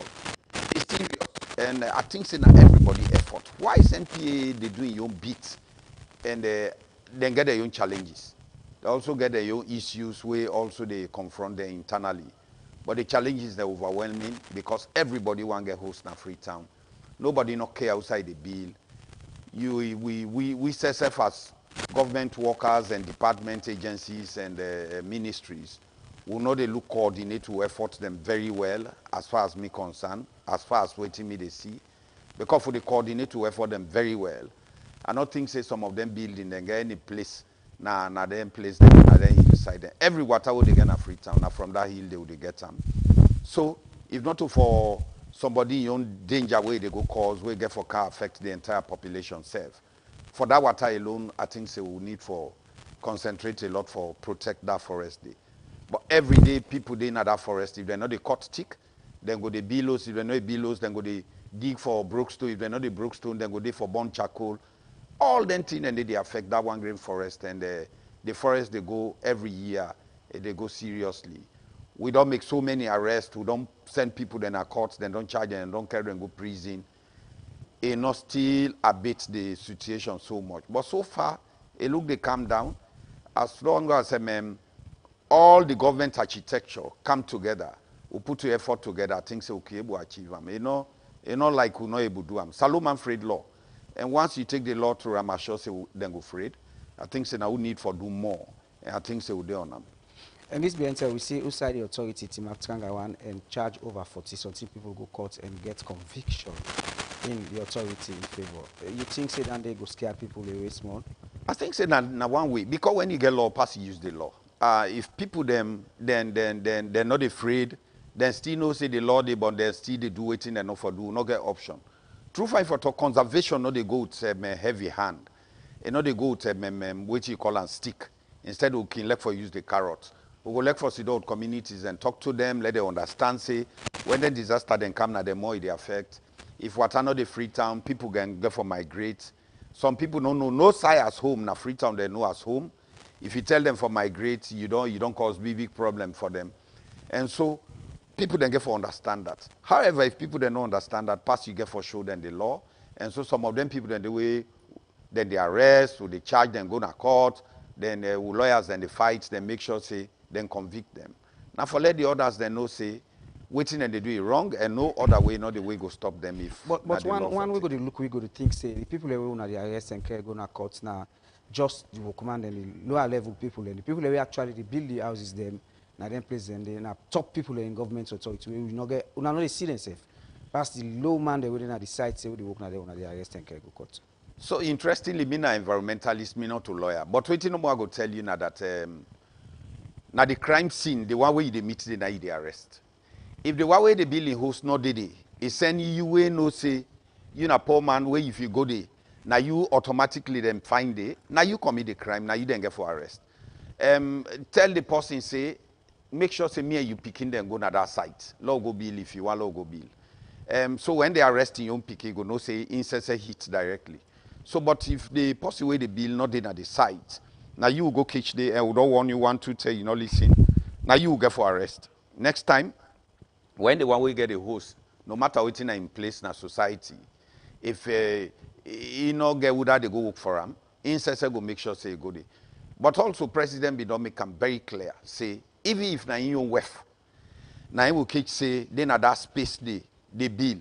It's serious. And I think it's not everybody effort. Why is NPA they doing your own bit and then get their own challenges? They also get their own issues where also they confront them internally. But the challenges are overwhelming because everybody want to get host in Freetown. Nobody not care outside the bill. We set ourselves as government workers and department agencies and ministries. We know they look coordinate to effort them very well as far as me concerned, as far as waiting me they see. Because for the coordinate to effort them very well. I don't think say some of them building then get any place now them place them now then inside them. Every water will they get a Freetown. Now from that hill they will get them. So if not for somebody in own danger way they go cause we get for car affect the entire population self. For that water alone, I think say we need for concentrate a lot for protect that forest day. But every day people they in that forest, if they're not the cut stick, then go the billows, if they're not billows, then go they dig for brookstone, if they're not the brookstone, then go they for burn charcoal. All them things and they affect that one green forest and the forest they go every year, they go seriously. We don't make so many arrests, we don't send people then to courts, then don't charge them, and don't carry them go prison. It not still abate the situation so much. But so far, it look they calm down. As long as all the government architecture come together, we put the effort together, I think say okay, we achieve them. You know like we not able to do them. Salomon Fred law. And once you take the law to Ramasho, say then go afraid. I think say now we need for do more. And I think say we do on them. And this being said, we see outside the authority, Tim Aftangawan, and charge over 40-something people go court and get conviction in the authority in favor. You think say that they go scare people away small? I think say that one way because when you get law pass, you use the law. If people then they're not afraid, then still no say the law they but they still they do it in and not for do not get option. True fight for conservation, no they go with heavy hand, and no they go with what you call and stick. Instead we can let for use the carrot. We go look for sit-out communities and talk to them, let them understand, say, when the disaster then come, now the more it affect. If water not the Freetown, people can go for migrate. Some people don't know, no side as home, now Freetown they know as home. If you tell them for migrate, you don't cause big problem for them. And so, people then get for understand that. However, if people then don't understand that, pass you get for show them the law. And so some of them people then the way, then they arrest, or they charge them, go to court, then lawyers then they fight, then make sure, say, then convict them. Now for let the others then know say waiting and they do it wrong and no other way, not the way go stop them if. But one we go to look, we go to think say the people who are the arrest and care go to courts now, just the command and the lower level people and the people who actually they build the houses them, now then place them they now top people in government authority we will not get we not see themselves. Past the low man they wouldn't decide say they work now they want the arrest and care go court. So interestingly, me na environmentalist, me not a lawyer. But waiting no more I go tell you now that now the crime scene, the one way they meet the night they arrest. If the one way the building host not did it send you way no say you na poor man where if you go there, now you automatically then find it, now you commit the crime, now you then get for arrest. Tell the person say, make sure say me and you picking them go to that site. Law go bill if you want law go bill. So when they arrest young pikin, go no say incest hit directly. So, but if they pass away the bill, not in at the site, now you go catch the, we don't want you 1 2 3, you know, listen. Now you will get for arrest. Next time, when the one will get a host, no matter what in place in a society, if you know get without they go work for them, incest go make sure say go there. But also President Bidon make them very clear, say even if na in your wife, now he will catch say then at that space they bill.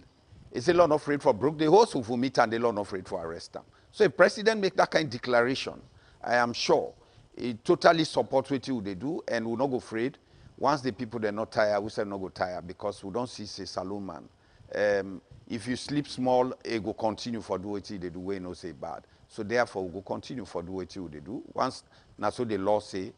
It's a lot of afraid for broke the host who meet and they lot afraid for arrest them. So if President make that kind of declaration, I am sure he totally support what you they do and will not go afraid. Once the people they're not tired, we say not go tired because we don't see say saloon man. If you sleep small, it go continue for do what they do, we no say bad. So therefore we go continue for do what they do. Once now so the law say,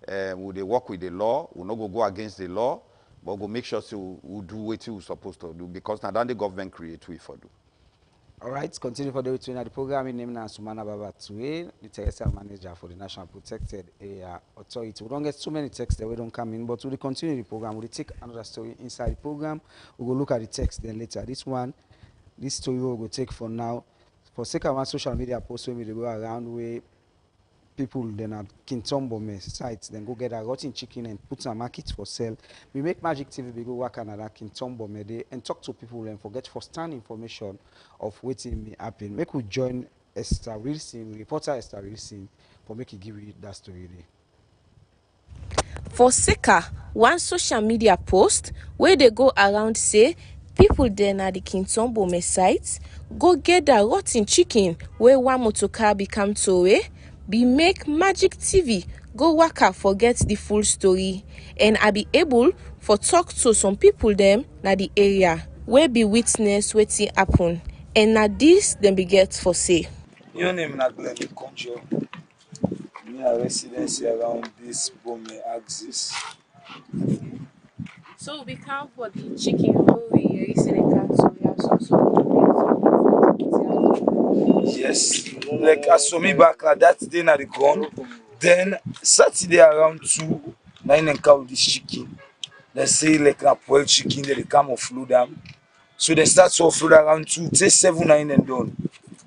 will they work with the law, we not go against the law. But we'll make sure so we'll do what we're supposed to do because now the government create we for do. All right, continue for the return of the program. In name Sumana Baba Tue, the terrestrial manager for the National Protected Area Authority. We don't get so many texts that we don't come in, but we'll continue the program. We'll take another story inside the program. We'll go look at the text then later. This story we'll take for now. For second one, social media posts when we go around where people then at Kintombome sites then go get a rotten chicken and put some market for sale. We make Magic TV, we go work on that Kintombome day and talk to people and forget first-hand information of what may happen. Make we join Esther Wilson, reporter Esther Wilson, for make you give you that story there. For Seka, one social media post where they go around say people then at the Kintombome sites go get that rotten chicken where one motorcar become towe. Be make Magic TV go waka forget the full story and I be able for talk to some people them na the area where be witness wetin happen and na this them be get for say. Your name na Glenn Conjo. Me a residency around this Bome axis. So we come for the chicken we recently yes, like as for me back that day na the gun. Then Saturday around 2, 9 and cow this chicken. They say like a poor chicken, they come offload them. So they start to offload around 2, say 7, 9 and done.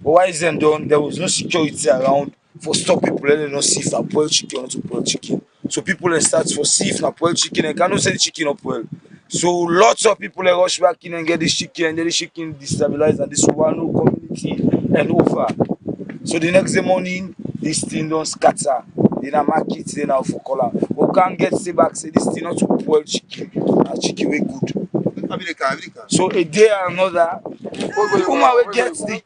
But why is them done? There was no security around for stop people. Let them not see if a poor chicken or not a poor chicken. So people they start for see if a poor chicken and cannot sell the chicken up well. So lots of people they rush back in and get this chicken and then the chicken destabilize and this one community and over. So the next day morning, this thing don't scatter. Then I market, then I for color. We can't get say back, say this thing not to boil chicken. And chicken way good. So a day or another, woman will get the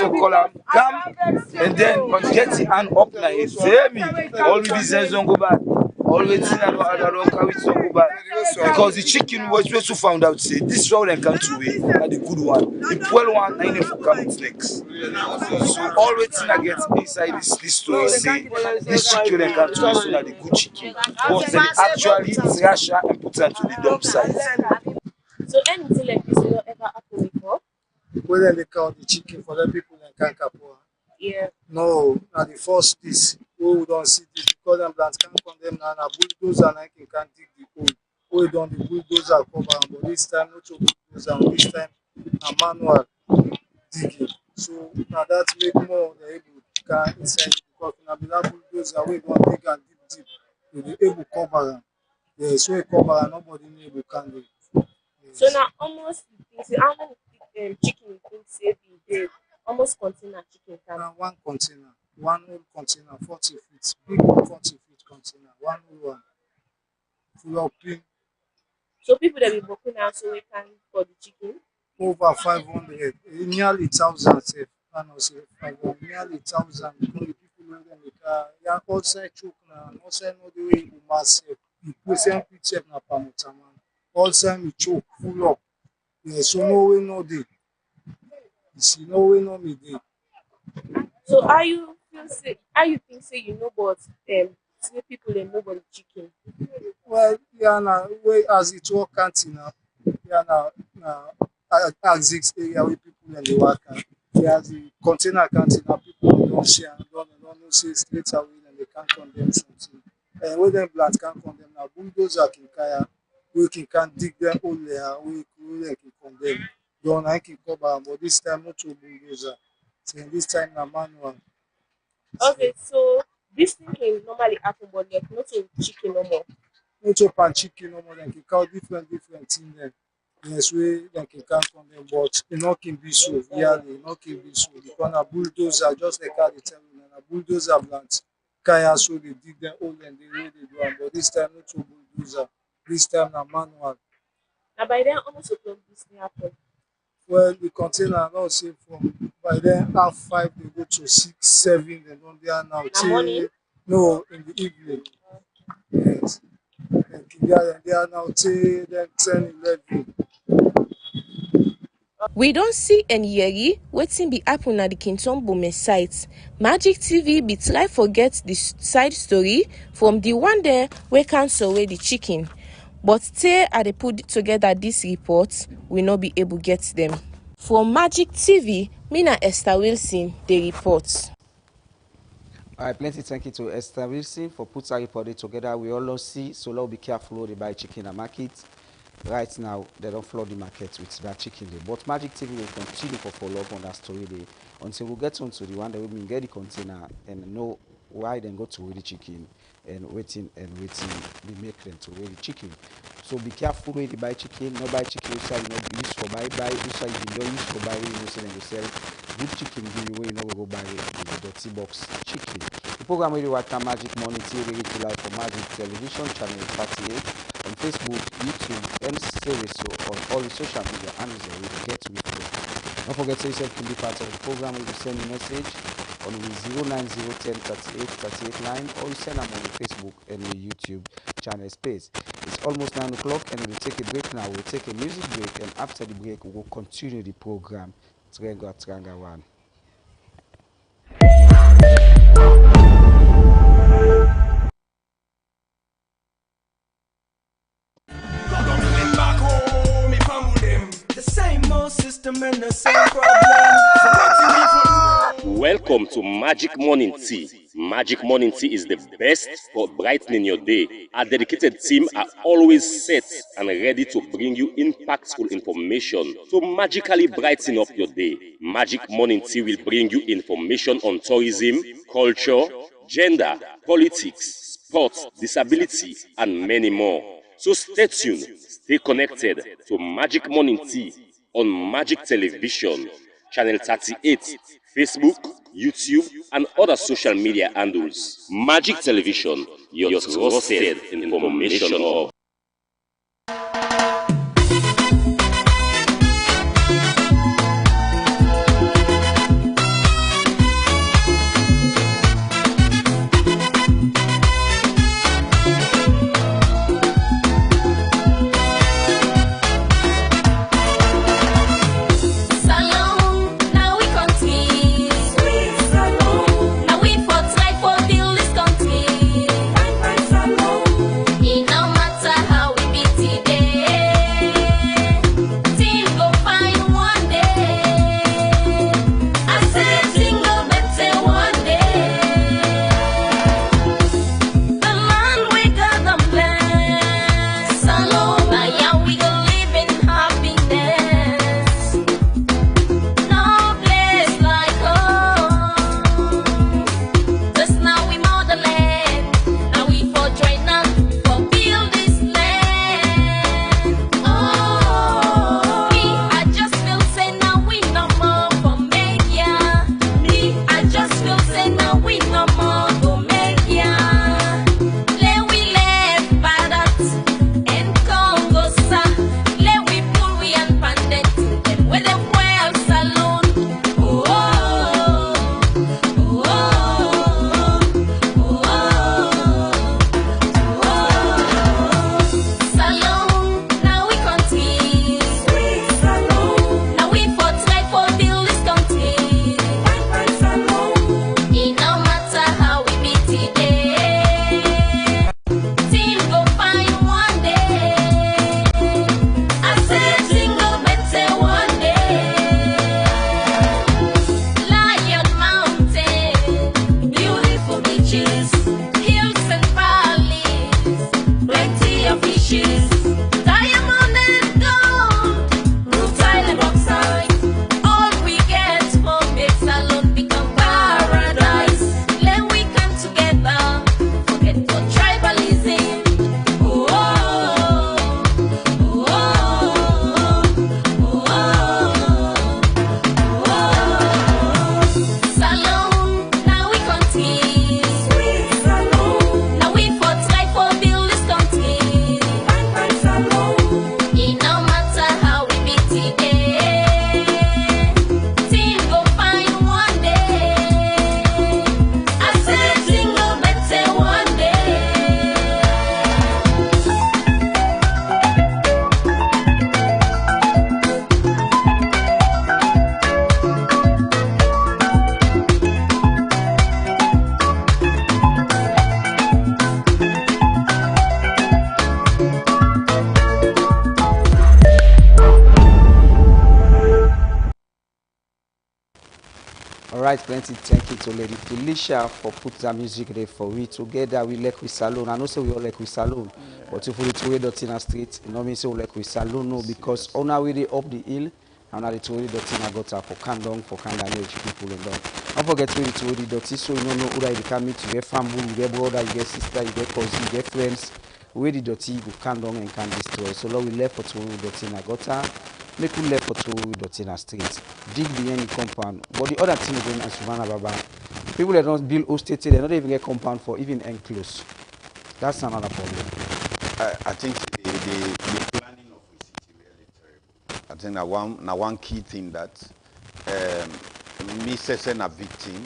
for color, come and then get the hand up like it. Say me, all the business don't go bad. Always see that I don't carry it don't go bad. Because the chicken was also found out say this round and come to way are the good one. The poor one I never come with next. So always I get inside this story say this chicken and come to way so are the good chicken. But they actually trash and put them to the dump site. So anything like this will ever happen before? Whether they count the chicken for the people in Kankapoa. Yeah. No, now the first this we don't see this because them plants can't condemn now bulldozer and I can't dig the hole. We don't the bulldozer cover but this time not to bulldozer, this time a manual digging. So now that make more the able can inside because now the bulldozer we don't dig and deep. We be able cover them. Yeah, so we cover and nobody able can do. Yes. So now almost how many chicken you think say be almost container chicken can? One container, one whole container, 40 feet, big 40 feet container, one whole one, full of clean. So people that be working out so we can for the chicken? Over 500, nearly 1,000, say, nearly 1,000, because the people know them, they are outside choke now, and outside know the way you must say, you put some picture na pamotaman, outside me choke, full up, yeah, so no way no day. You see, no way no me day. So how you think say you know about say people they know about the chicken? Well, yeah, now way as it work canteen now, yeah, now exit area where people in the work, yeah, the container canteen now people don't share and don't know say straight away and they can't condemn something. And when them plant can't condemn now, bulldozer can kaya, we can dig them all there, we can condemn. Don I can cover, but this time not to bulldozer. So this time na manual. Okay, so this thing can normally happen, but like not in chicken no more. Not chop and chicken no more. They can count different things there. Yes, we they can count on them, but it not can be so. Really, it not can be so. Because a bulldozer, just like how they tell me, a bulldozer plant. Kaya so they dig them all and the way they do them. But this time not to bulldozer. This time na manual. Now by then almost o'clock this thing happen. Well, the container now say from by then 5:30 they go to 6, 7. They don't there now. Morning? No, in the evening. Yes. They are now till then 10, 11. We don't see any yeri waiting be happen at the Kinton Bome site. Magic TV be try forget the side story from the one there where cancel away the chicken. But till I they put together this report, we not be able to get them. From Magic TV, Mina Esther Wilson, the report. All right, plenty thank you to Esther Wilson for putting our report together. We all see, so let's be careful they buy chicken in the market. Right now, they don't flood the market with bad chicken day. But Magic TV will continue to follow up on that story day until we get onto the one that we can get the container and know why then go to weigh the chicken and waiting we make them to weigh the chicken. So be careful when you buy chicken, no buy chicken which you not use for buy, which you don't use for buy, you know, say you sell good chicken, give you way you know go buy the dirty box chicken. The program we watch on Magic Morning TV to live for Magic Television channel 38 on Facebook, YouTube, and series so on all the social media handles that we get with them. Don't forget to yourself can be part of the program. You send a message on 09010383839 or you send them on the Facebook and the YouTube channel space. It's almost 9 o'clock and we'll take a break now. We'll take a music break and after the break we will continue the program. Tranga 1. Welcome to Magic Morning Tea. Magic Morning Tea is the best for brightening your day. Our dedicated team are always set and ready to bring you impactful information to magically brighten up your day. Magic Morning Tea will bring you information on tourism, culture, gender, politics, sports, disability, and many more. So stay tuned, stay connected to Magic Morning Tea on Magic Television, Channel 38, Facebook, YouTube, and other social media handles. Magic Television, your trusted information hub. No matter All right, plenty thank you to Lady Felicia for putting the music there for we. Together we like with Salone. I know say we all like with Salone, but if we throw it in a street, you know me say we like with Salone no, because on our way up the hill, and now the throw it in a gutter for Kandang people and down. Don't forget to throw the dirty so you don't know who that you can meet. You get family, you get brother, you get sister, you get cousin, you get friends. Where the dirty you can down and can destroy. So Lord we left for throw dirty in a gutter. Make we left for throw dirty in a street. Dig the any compound. But the other thing going as Savannah Baba, people that don't build hosted, they don't even get compound for even enclose. That's another problem. I think the planning of the city really terrible. I think one key thing that me say na victim,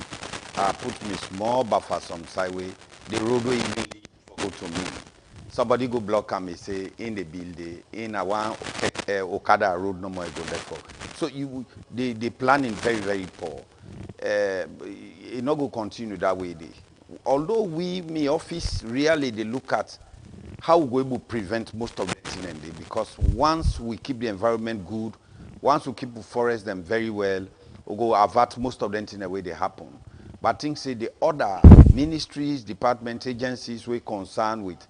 I put me small buffer some sideway. The roadway immediately go to me. Somebody go block and me say in the building in a one Okada road no more go there for. So the planning very poor. It not go continue that way. Although me office really they look at how we will prevent most of the thing because once we keep the environment good, once we keep the forest them very well, we go avert most of them in the way they happen. But I think say the other ministries, department, agencies we concerned with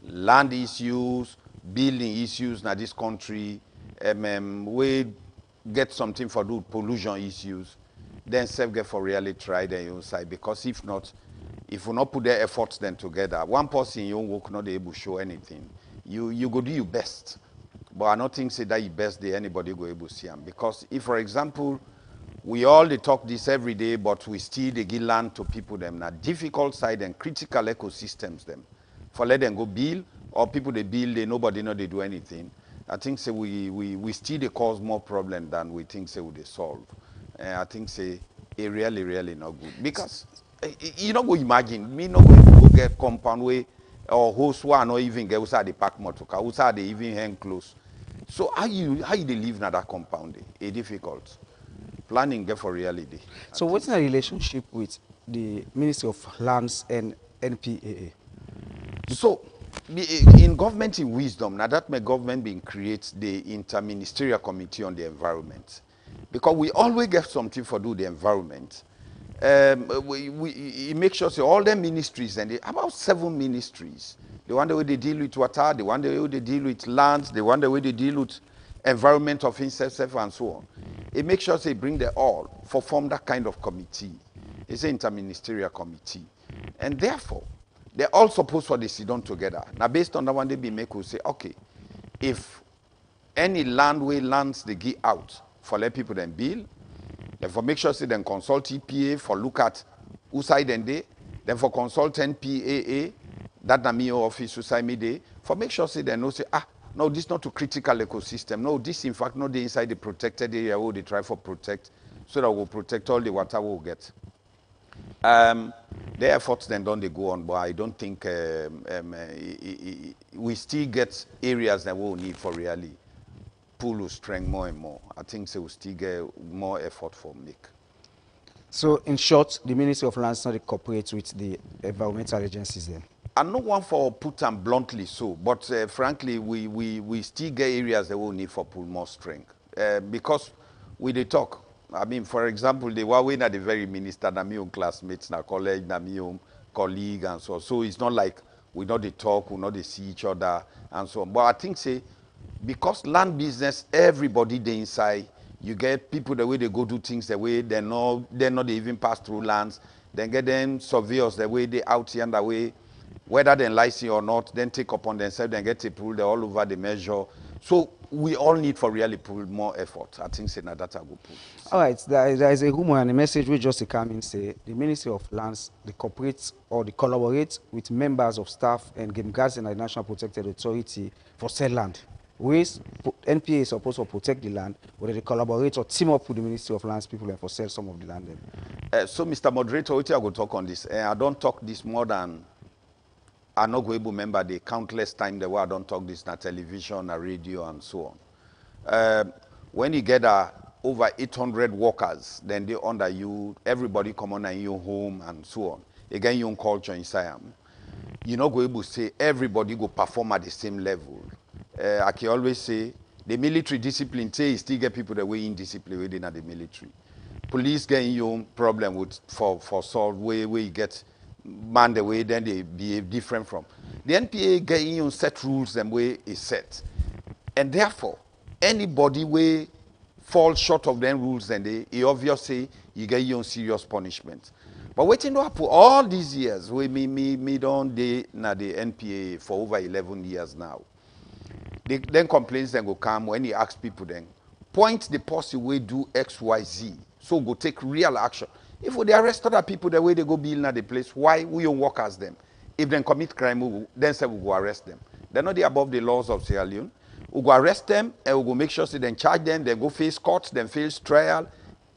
land issues, building issues in this country, we get something for do pollution issues, then self get for really try their own side because if not, if we not put their efforts then together, one person in your work not able to show anything. You go do your best, but I don't think say that your best day anybody go able to see them because if, for example, we all they talk this every day, but we still they give land to people them na difficult side and critical ecosystems them. For let them go build or people they build they nobody know they do anything. I think say we still they cause more problem than we think say we they solve. And I think say it really not good because you not go imagine me not going to go get compound way or host one or even get outside the park motor car outside they even hang close. So how you they live in that compound? It's difficult. Planning get for reality. So what's the relationship with the Ministry of Lands and NPAA? So in government in wisdom, now that my government being create the interministerial committee on the environment. Because we always get something for do the environment. We make sure say all the ministries and about 7 ministries. The one the way they deal with water, the one the way they deal with lands, the one the way they deal with environment of insects and so on. It makes sure they bring them all for form that kind of committee. It's an interministerial committee. And therefore, they're all supposed to sit down together. Now, based on that one, they be make we say, okay, if any lands they give out for let people then build, then for make sure say then consult EPA for look at who side and they, then for consult NPAA, that na me office who side me they, for make sure say they know say no, this not to critical ecosystem. No, this in fact not the inside the protected area where they try for protect, so that we'll protect all the water we'll get. The efforts then don't they go on, but I don't think we still get areas that we'll need for really pull strength more and more. I think so we'll still get more effort for make. So in short, the Ministry of Lands not cooperate with the environmental agencies then? I no one for put them bluntly so, but frankly, we still get areas that will need for pull more strength. Because we they talk. I mean, for example, they were when at the very minister, na my own classmates, na college, na my own colleague, and so on. So it's not like we know they talk, we know they see each other, and so on. But I think say, because land business, everybody they inside, you get people the way they go do things the way they're not they even pass through lands. Then get them surveyors the way they out here and the way, whether they license or not, then take upon themselves, then get a pool, they're all over the measure. So we all need for really pull more effort. I think say na that I go pull. All right, there is a rumor and a message we just come in say the Ministry of Lands they cooperate or they collaborate with members of staff and game guards and the National Protected Authority for sell land. Ways NPA is supposed to protect the land, whether they collaborate or team up with the Ministry of Lands people and for sell some of the land. So Mr. Moderator, what I go talk on this? I don't talk this more than I not going to remember the countless times the way I don't talk this na television, na radio, and so on. When you get over 800 workers, then they under you, everybody come on in your home and so on. Again, your own culture inside them. You're not going to say everybody go perform at the same level. I can always say the military discipline say still get people the way in discipline within the military. police get your own problem with for solve where you get man the way then they behave different from. The NPA get your own set rules them way is set. And therefore, anybody way fall short of them rules then they obviously you get your own serious punishment. But waiting to happen all these years, we me don't they na the NPA for over 11 years now. Then complaints then go come when you ask people then point the policy way do X, Y, Z. So go take real action. If they arrest other people the way they go build na the place, why we don't work as them? If they commit crime, then say we go arrest them. They're not above the laws of Sierra Leone. We go arrest them and we go make sure they charge them, then go face court, then face trial.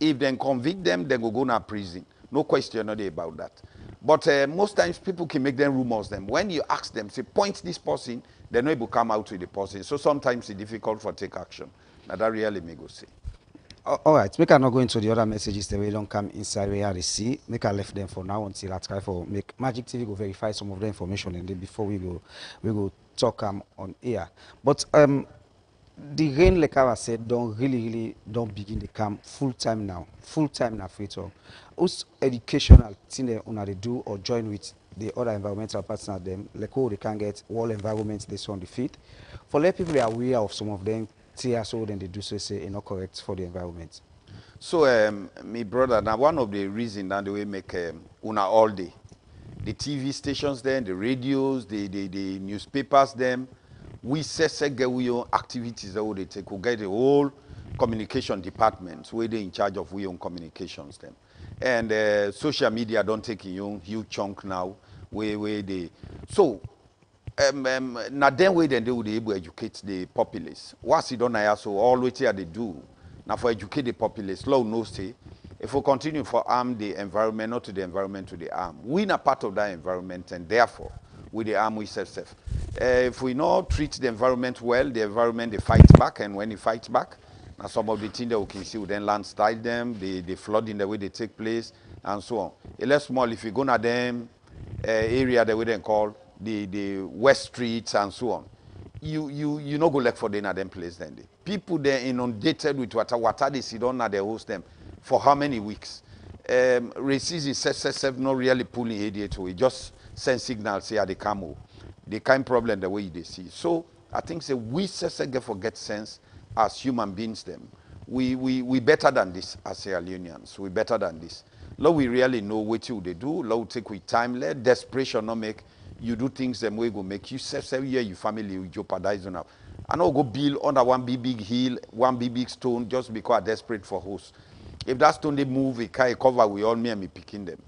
If they convict them, then go to prison. No question not about that. But most times people can make them rumors them. When you ask them, say point this person, they're not able to come out with the person. So sometimes it's difficult for take action. Now that really may go say. All right, make I not go into the other messages that we don't come inside where they see. Make I left them for now until I try for make Magic TV go verify some of the information and then before we go talk on air. But the rain, like I said, don't begin to come full time now free talk. Who's educational thing they una they do or join with the other environmental partners them like how they can get wall environment they on the feet. For let people be aware of some of them so then they do so say not correct for the environment. So me brother, now one of the reasons that we make una all day. The TV stations then, the radios, the newspapers them, we say get we own activities that they take. We get the whole communication departments where they in charge of we own communications them. And social media don't take a huge chunk now where they so now then way then they would be able to educate the populace. What's it done so always here they do. Now for educate the populace, law no say if we continue for harm the environment, not to the environment to the harm. We are part of that environment and therefore with the harm we self. If we not treat the environment well, the environment they fight back, and when it fights back, now some of the things that we can see we then landslide them, the flooding the way they take place and so on. A less small if you go to them area that we then call the West Streets and so on. You no go look for them at them place then. People there inundated with water they sit down at they host them for how many weeks? Racism says not really pulling idiot to it, just send signals say they come. The kind problem the way they see. So I think say we get forget sense as human beings them. We better than this as Sierra Leoneans. We better than this. Now we really know what they do. Now take with time. Let desperation not make you do things them way go make you year your family you jeopardize now. I know go build under one big hill, one big stone just because I'm desperate for hosts. If that stone they move, it can cover we all me and me picking them.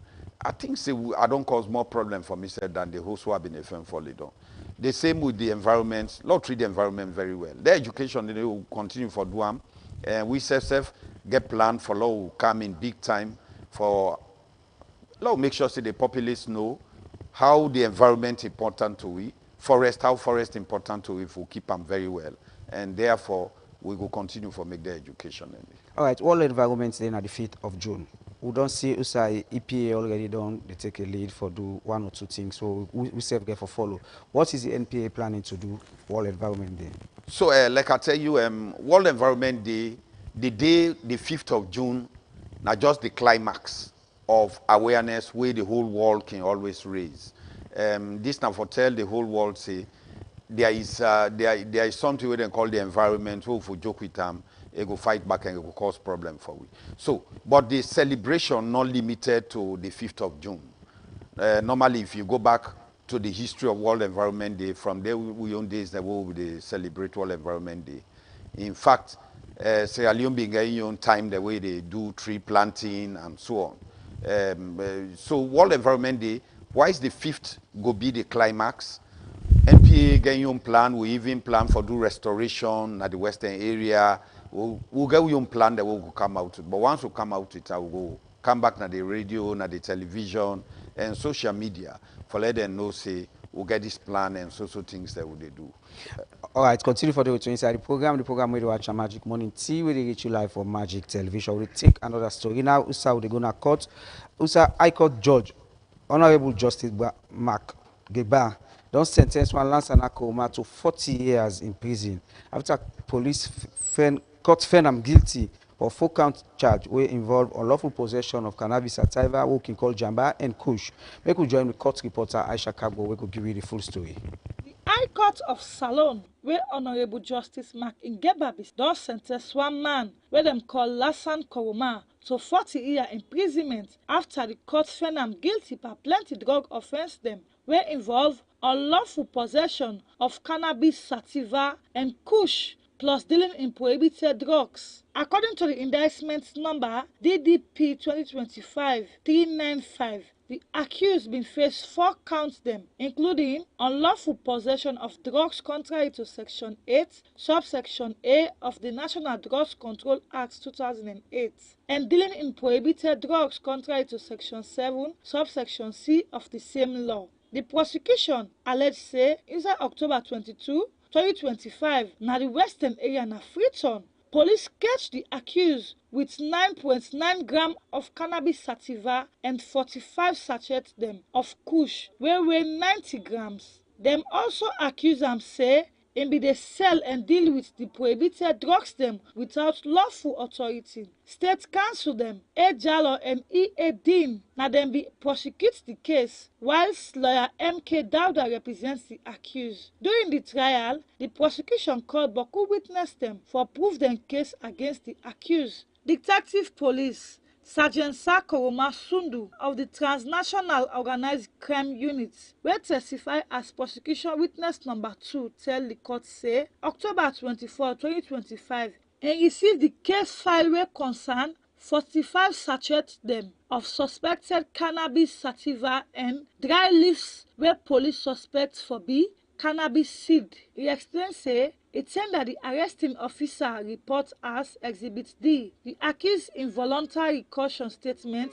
I think say I don't cause more problem for me said than the hosts who have been a firm for down. The same with the environment. Lord treat the environment very well. Their education they will continue for Duam. And we self get planned for law will come in big time for law make sure say the populace know how the environment important to we, how forest important to we if we keep them very well. And therefore we will continue for make the education. All right, all environments then at the 5th of June. We don't see USAI EPA already done, they take a lead for do one or two things. So we self get for follow. What is the NPA planning to do World Environment Day? So like I tell you, World Environment Day, the 5th of June, not just the climax of awareness where the whole world can always raise. This now for tell the whole world say there is something we then call the environment who for joke with them, it go fight back and it will cause problem for we. So, but the celebration not limited to the 5th of June. Normally, if you go back to the history of World Environment Day, from there we own days that we celebrate World Environment Day. In fact, Sierra Leone being a own time the way they do tree planting and so on. So World Environment Day, why is the 5th go be the climax? NPA get your plan, we even plan for do restoration at the western area. We'll get your plan that will come out. But once we come out it, I will come back na the radio, na the television, and social media for let them know say we'll get this plan and so things that they do. All right, continue for the inside the program where you watch a Magic Morning Tea, where they reach you live for Magic Television. We'll take another story now. USA they gonna court. USA High Court Judge, Honorable Justice Mark Geba, don't sentence one Lansana Koma to 40 years in prison after police court found him guilty for 4-count charge wey involve unlawful possession of cannabis sativa, wey we can call jamba, and kush. Make we join the court reporter Aisha Kagbo, wey go give you the full story. High Court of Salone, where Honorable Justice Mark Ingebabis don sentence one man wey dem call Lasan Koroma to 40-year imprisonment after the court found am guilty for plenty drug offence dem wey involve unlawful possession of cannabis sativa and kush plus dealing in prohibited drugs. According to the indictment number DDP 2025-395, the accused bin face 4 counts them, including unlawful possession of drugs contrary to Section 8, subsection A of the National Drugs Control Act 2008, and dealing in prohibited drugs contrary to Section 7, subsection C of the same law. The prosecution alleged say inside October 22, 2025, na the western area na Freetown, police catch the accused with 9.9 grams of cannabis sativa and 45 sachets them of kush wey weigh 90 grams. Them also accuse am say im be dey sell and deal with the prohibited drugs them without lawful authority. State Council them, A. Jallo and E.A. Dean, na dem be prosecute the case, whilst lawyer M.K. Dauda represents the accused. During the trial, the prosecution called Boku witness them for prove them case against the accused. Detective Police Sergeant Sir Koroma Sundu of the Transnational Organized Crime Unit, wey testify as prosecution witness number 2, tell the court say October 24, 2025, and received the case file wey concern 45 sachets dem of suspected cannabis sativa and dry leaves wey police suspect for be cannabis seed. He explained say it tender the arresting officer report as Exhibit D, the accused involuntary caution statement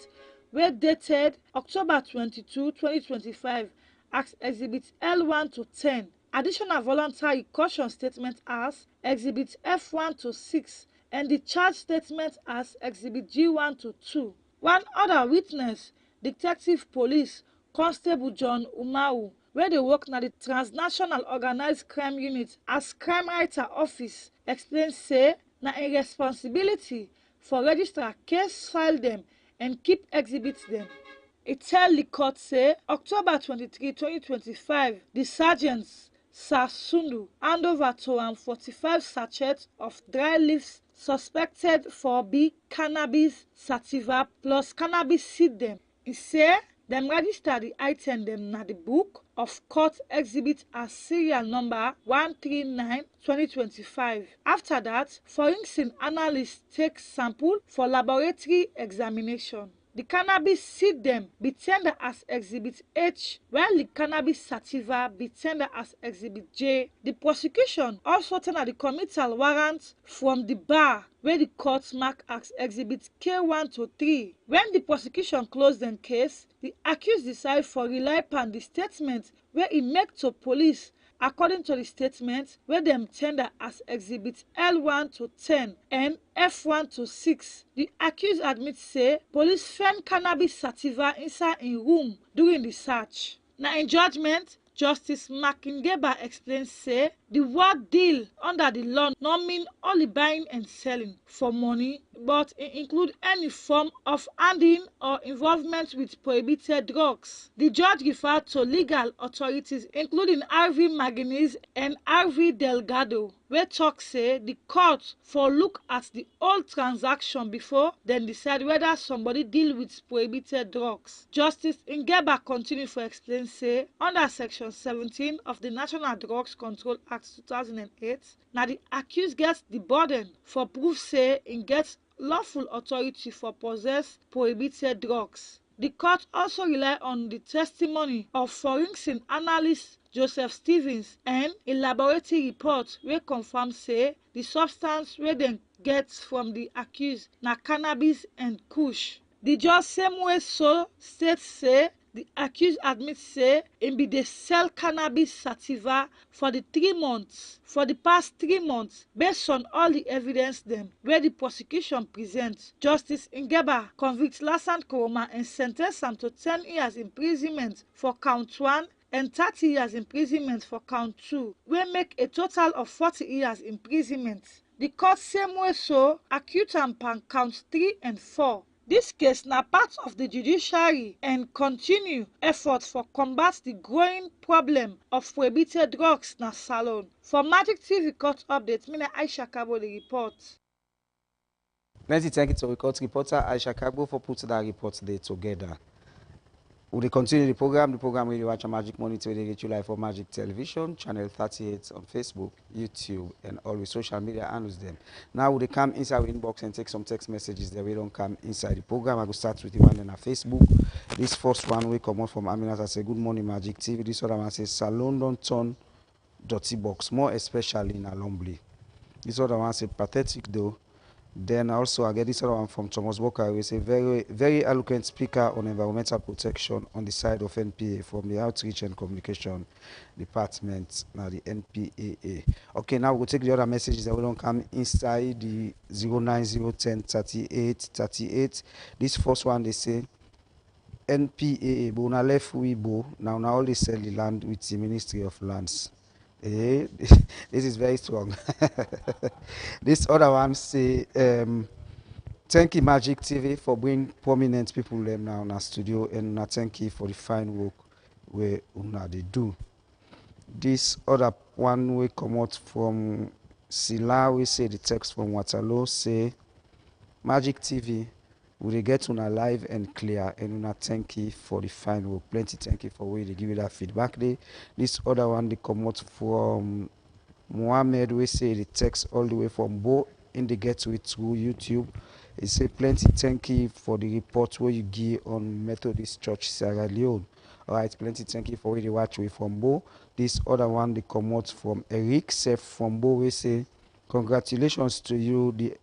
wey dated October 22, 2025 as Exhibit L1 to 10, additional voluntary caution statement as Exhibit F1 to 6, and the charge statement as Exhibit G1 to 2. One other witness, Detective Police Constable John Umaru, where they work na the Transnational Organized Crime Unit as Crime Writer Office, explain say na a responsibility for registrar case file them and keep exhibits them. It tell the court say October 23, 2025, the sergeants Sir Sundu hand over to am 45 sachets of dry leaves suspected for be cannabis sativa plus cannabis seed them. He say them register the item them na the book of court exhibit as serial number 139-2025. After that, forensic analysts take sample for laboratory examination. The cannabis seed them be tender as Exhibit H, while the cannabis sativa be tender as Exhibit J. The prosecution also tender the committal warrant from the bar where the court mark as Exhibit K1 to 3. When the prosecution closed the case, the accused decide for rely upon the statement where he make to police. According to the statement, where them tender as Exhibit L1 to 10 and F1 to 6, the accused admits say police found cannabis sativa inside in room during the search. Now in judgment, Justice Mark Ingeba explains say the word deal under the law not mean only buying and selling for money, but it include any form of handling or involvement with prohibited drugs. The judge referred to legal authorities including R.V. Maginez and R.V. Delgado, where talk say the court for look at the whole transaction before then decide whether somebody deal with prohibited drugs. Justice Ingeba continued for explain say under Section 17 of the National Drugs Control Act 2008, now the accused gets the burden for proof say in gets lawful authority for possess prohibited drugs. The court also rely on the testimony of forensic analyst Joseph Stevens and a laboratory report wey confirm say the substance wey dem get from the accused na cannabis and kush. The judge same way so state say the accused admits say him be dey sell cannabis sativa for the past 3 months based on all the evidence them where the prosecution present. Justice Ingeba convict Lasan Koroma and sentence am to 10 years imprisonment for count 1 and 30 years imprisonment for count 2, wey make a total of 40 years imprisonment. The court same way so accuse am pan count 3 and 4. This case na part of the judiciary and continue efforts for combat the growing problem of prohibited drugs na Salone. For Magic TV Court Update, me na Aisha Kabo the report. Plenty thank you to record reporter Aisha Kabo for putting that report there together. We will continue the program. The program will watch on Magic Monitor. They get you live for Magic Television, channel 38 on Facebook, YouTube, and all the social media handles them. Now we come inside the inbox and take some text messages that we don't come inside the program. I will start with the one on our Facebook. This first one will come out from Aminat. I say, good morning, Magic TV. This other one says, Salone don't turn dirty box, more especially in Alombli. This other one says, pathetic though. Then also I get this other one from Thomas Walker, who is a very eloquent speaker on environmental protection on the side of NPA from the Outreach and Communication Department, now the NPAA. Okay, now we'll take the other messages that will don't come inside the 090103838. This first one they say NPAA, but na left we bo now all they sell the land with the Ministry of Lands. This is very strong. This other one say, thank you Magic TV for bringing prominent people them now in our studio, and thank you for the fine work where they do. This other one will come out from Sila. We say the text from Waterloo say, Magic TV, we get on live and clear, and thank you for the fine work. Plenty thank you for where they give you that feedback there. This other one they come out from Mohammed. We say the text all the way from Bo in the gateway through YouTube. He say plenty thank you for the report where you give on Methodist Church Sierra Leone. Alright, plenty thank you for where they watch way from Bo. This other one they come out from Eric Sef from Bo. We say congratulations to you, the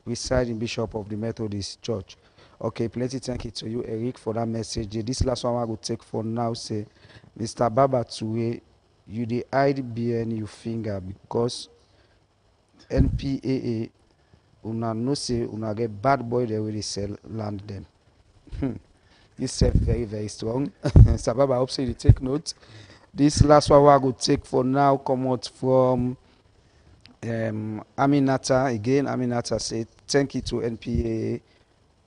presiding bishop of the Methodist Church. Okay, plenty thank you to you, Eric, for that message. This last one I will take for now say, Mr. Baba Toure, you the hide behind your finger because NPAA una no say una get bad boy there where they sell land them. You said very strong. Mr. Baba, I hope so you take note. This last one I will take for now come out from Aminata. Again, Aminata said thank you to NPA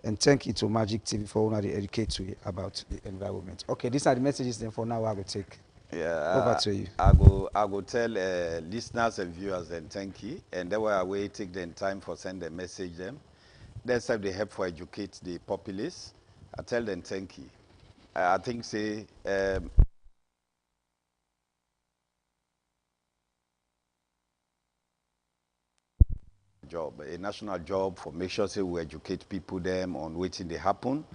and thank you to Magic TV for the educate you about the environment. Okay, these are the messages then for now I will take. Over to you. I go tell listeners and viewers then thank you, and that way I will take them time for send a message them. That's how they help for educate the populace. I tell them thank you. I think say job, a national job for make sure say we educate people them on waiting they happen,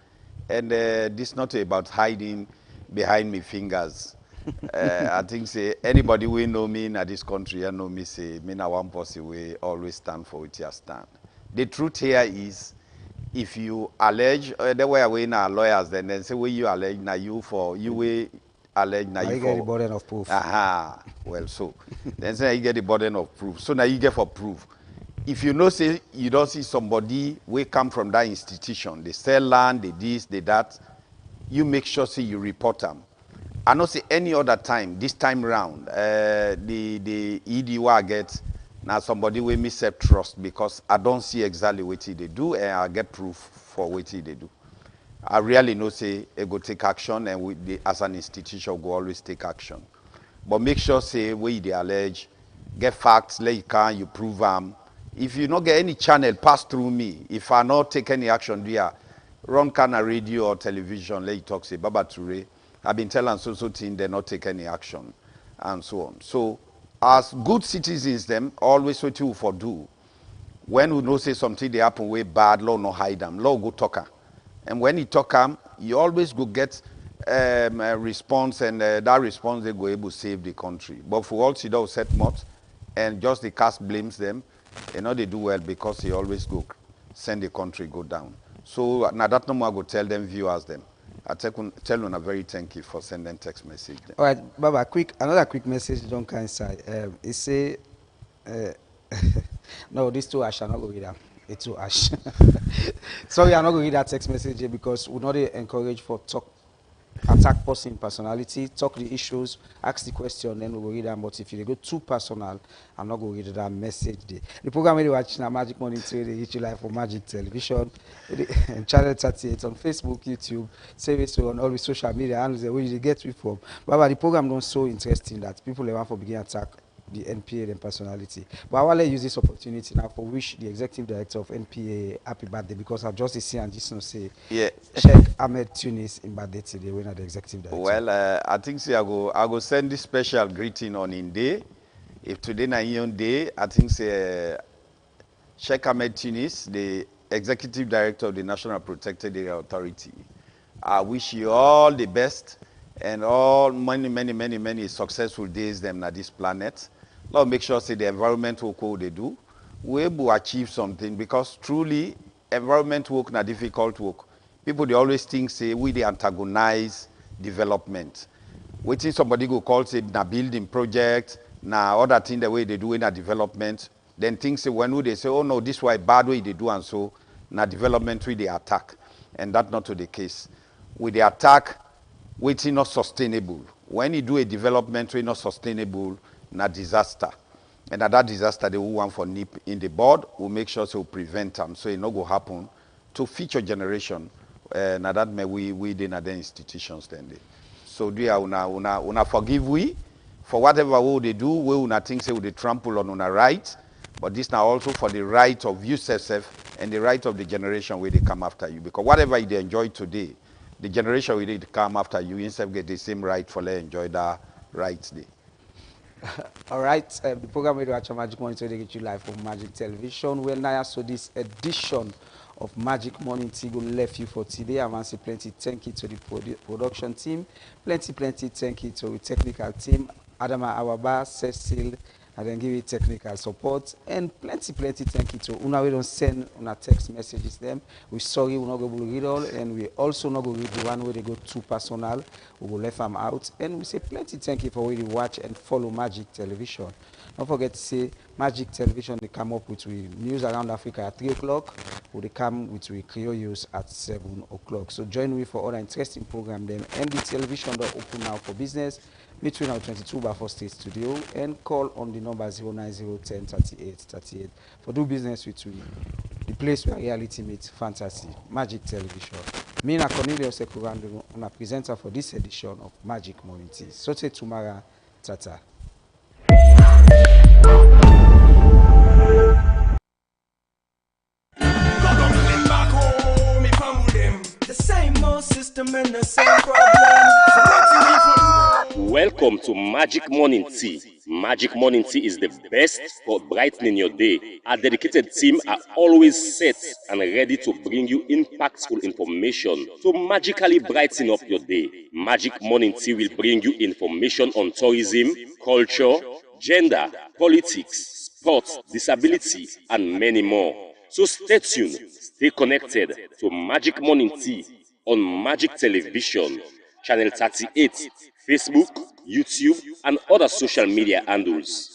and this not about hiding behind me fingers. I think say anybody we know me in this country and know me say me na one person we always stand for what you stand. The truth here is if you allege the way we na lawyers then say where you allege na you for you we allege na you for get the burden of proof. Aha, well so then say you get the burden of proof. So now you get for proof. If you know say you don't see somebody we come from that institution, they sell land, they this, they that, you make sure say you report them. I don't say any other time, this time round, the ED I get now somebody we me self trust because I don't see exactly what they do and I get proof for what they do. I really know say I go take action and as an institution go always take action. But make sure say where they allege, get facts, let you can, you prove them. If you not get any channel pass through me, if I not take any action there, run kind of radio or television, let you talk say Baba Toure. I've been telling so thing they not take any action and so on. So as good citizens them always what you for do. When we know say something they happen way bad, law no hide them, law go talk am. And when you talk am, you always go get a response and that response they go able to save the country. But for all Sido set much and just the cast blames them, you know they do well because they always go send the country go down. So now that no more I go tell them viewers them. I tell you a very thank you for sending text message. All right, Baba, another quick message don't come inside. It say, no, these two I shall not go read them. It's too ash. Sorry, I'm not going to read that text message here because we not encourage for talk attack person personality, talk the issues, ask the question, then we will read them. But if you go too personal, I'm not going to read that message there. The program we watch now, Magic Morning Tea, they hit you live for Magic Television, channel 38 on Facebook, YouTube, service on all the social media, and where you get it from. But the program don't so interesting that people want for begin attack the NPA and personality. But I want to use this opportunity now for wish the executive director of NPA happy birthday, because I've just seen and just say Sheikh Ahmed Tunis in birthday today when the executive director. Well, I think say I go send this special greeting on in day. If today na your day, I think say Sheikh Ahmed Tunis, the executive director of the National Protected Area Authority. I wish you all the best and all many successful days them na this planet. Lord, make sure say the environment work what they do, we able to achieve something, because truly environment work na difficult work. People they always think say we they antagonize development. Waiting somebody go call say na building project, na other thing the way they do in a development. Then things say when they say, oh no, this way bad way they do, and so na development we they attack. And that's not to the case. With the attack, waiting not sustainable. When you do a development we not sustainable, na disaster. And that disaster they will want for nip in the board, will make sure to prevent them so it not go happen to future generation. Now that may we in other institutions then. So do you una forgive we for whatever way they do, we una think say they trample on una right, but this now also for the right of you self and the right of the generation where they come after you. Because whatever they enjoy today, the generation where they come after you instead get the same right for they enjoy that rights day. All right, the program we watch on Magic Morning Tea, they get you live from Magic Television. Well, now so this edition of Magic Morning Tea go left you for today. I want to say plenty thank you to the production team, plenty thank you to the technical team, Adama Awaba, Cecil, and then give you technical support, and plenty thank you to una we don't send una text messages them. We sorry we're not going to read all, and we also not going to read the one where they go too personal. We will left them out, and we say plenty thank you for where you watch and follow Magic Television. Don't forget to say Magic Television, they come up with news around Africa at 3 o'clock, or they come with Creole news at 7 o'clock. So join me for other interesting program them. MD Television don't open now for business between our 22 Bafo State Studio, and call on the number 09010 38 38 for do business with you. The place where reality meets fantasy, Magic Television. Me and Cornelius Ekurando, I'm a presenter for this edition of Magic Morning Tea. Sote tomorrow, tata. Welcome to Magic Morning Tea. Magic Morning Tea is the best for brightening your day. Our dedicated team are always set and ready to bring you impactful information to magically brighten up your day. Magic Morning Tea will bring you information on tourism, culture, gender, politics, sports, disability, and many more. So stay tuned, stay connected to Magic Morning Tea on Magic Television, Channel 38, Facebook, YouTube, and other social media handles.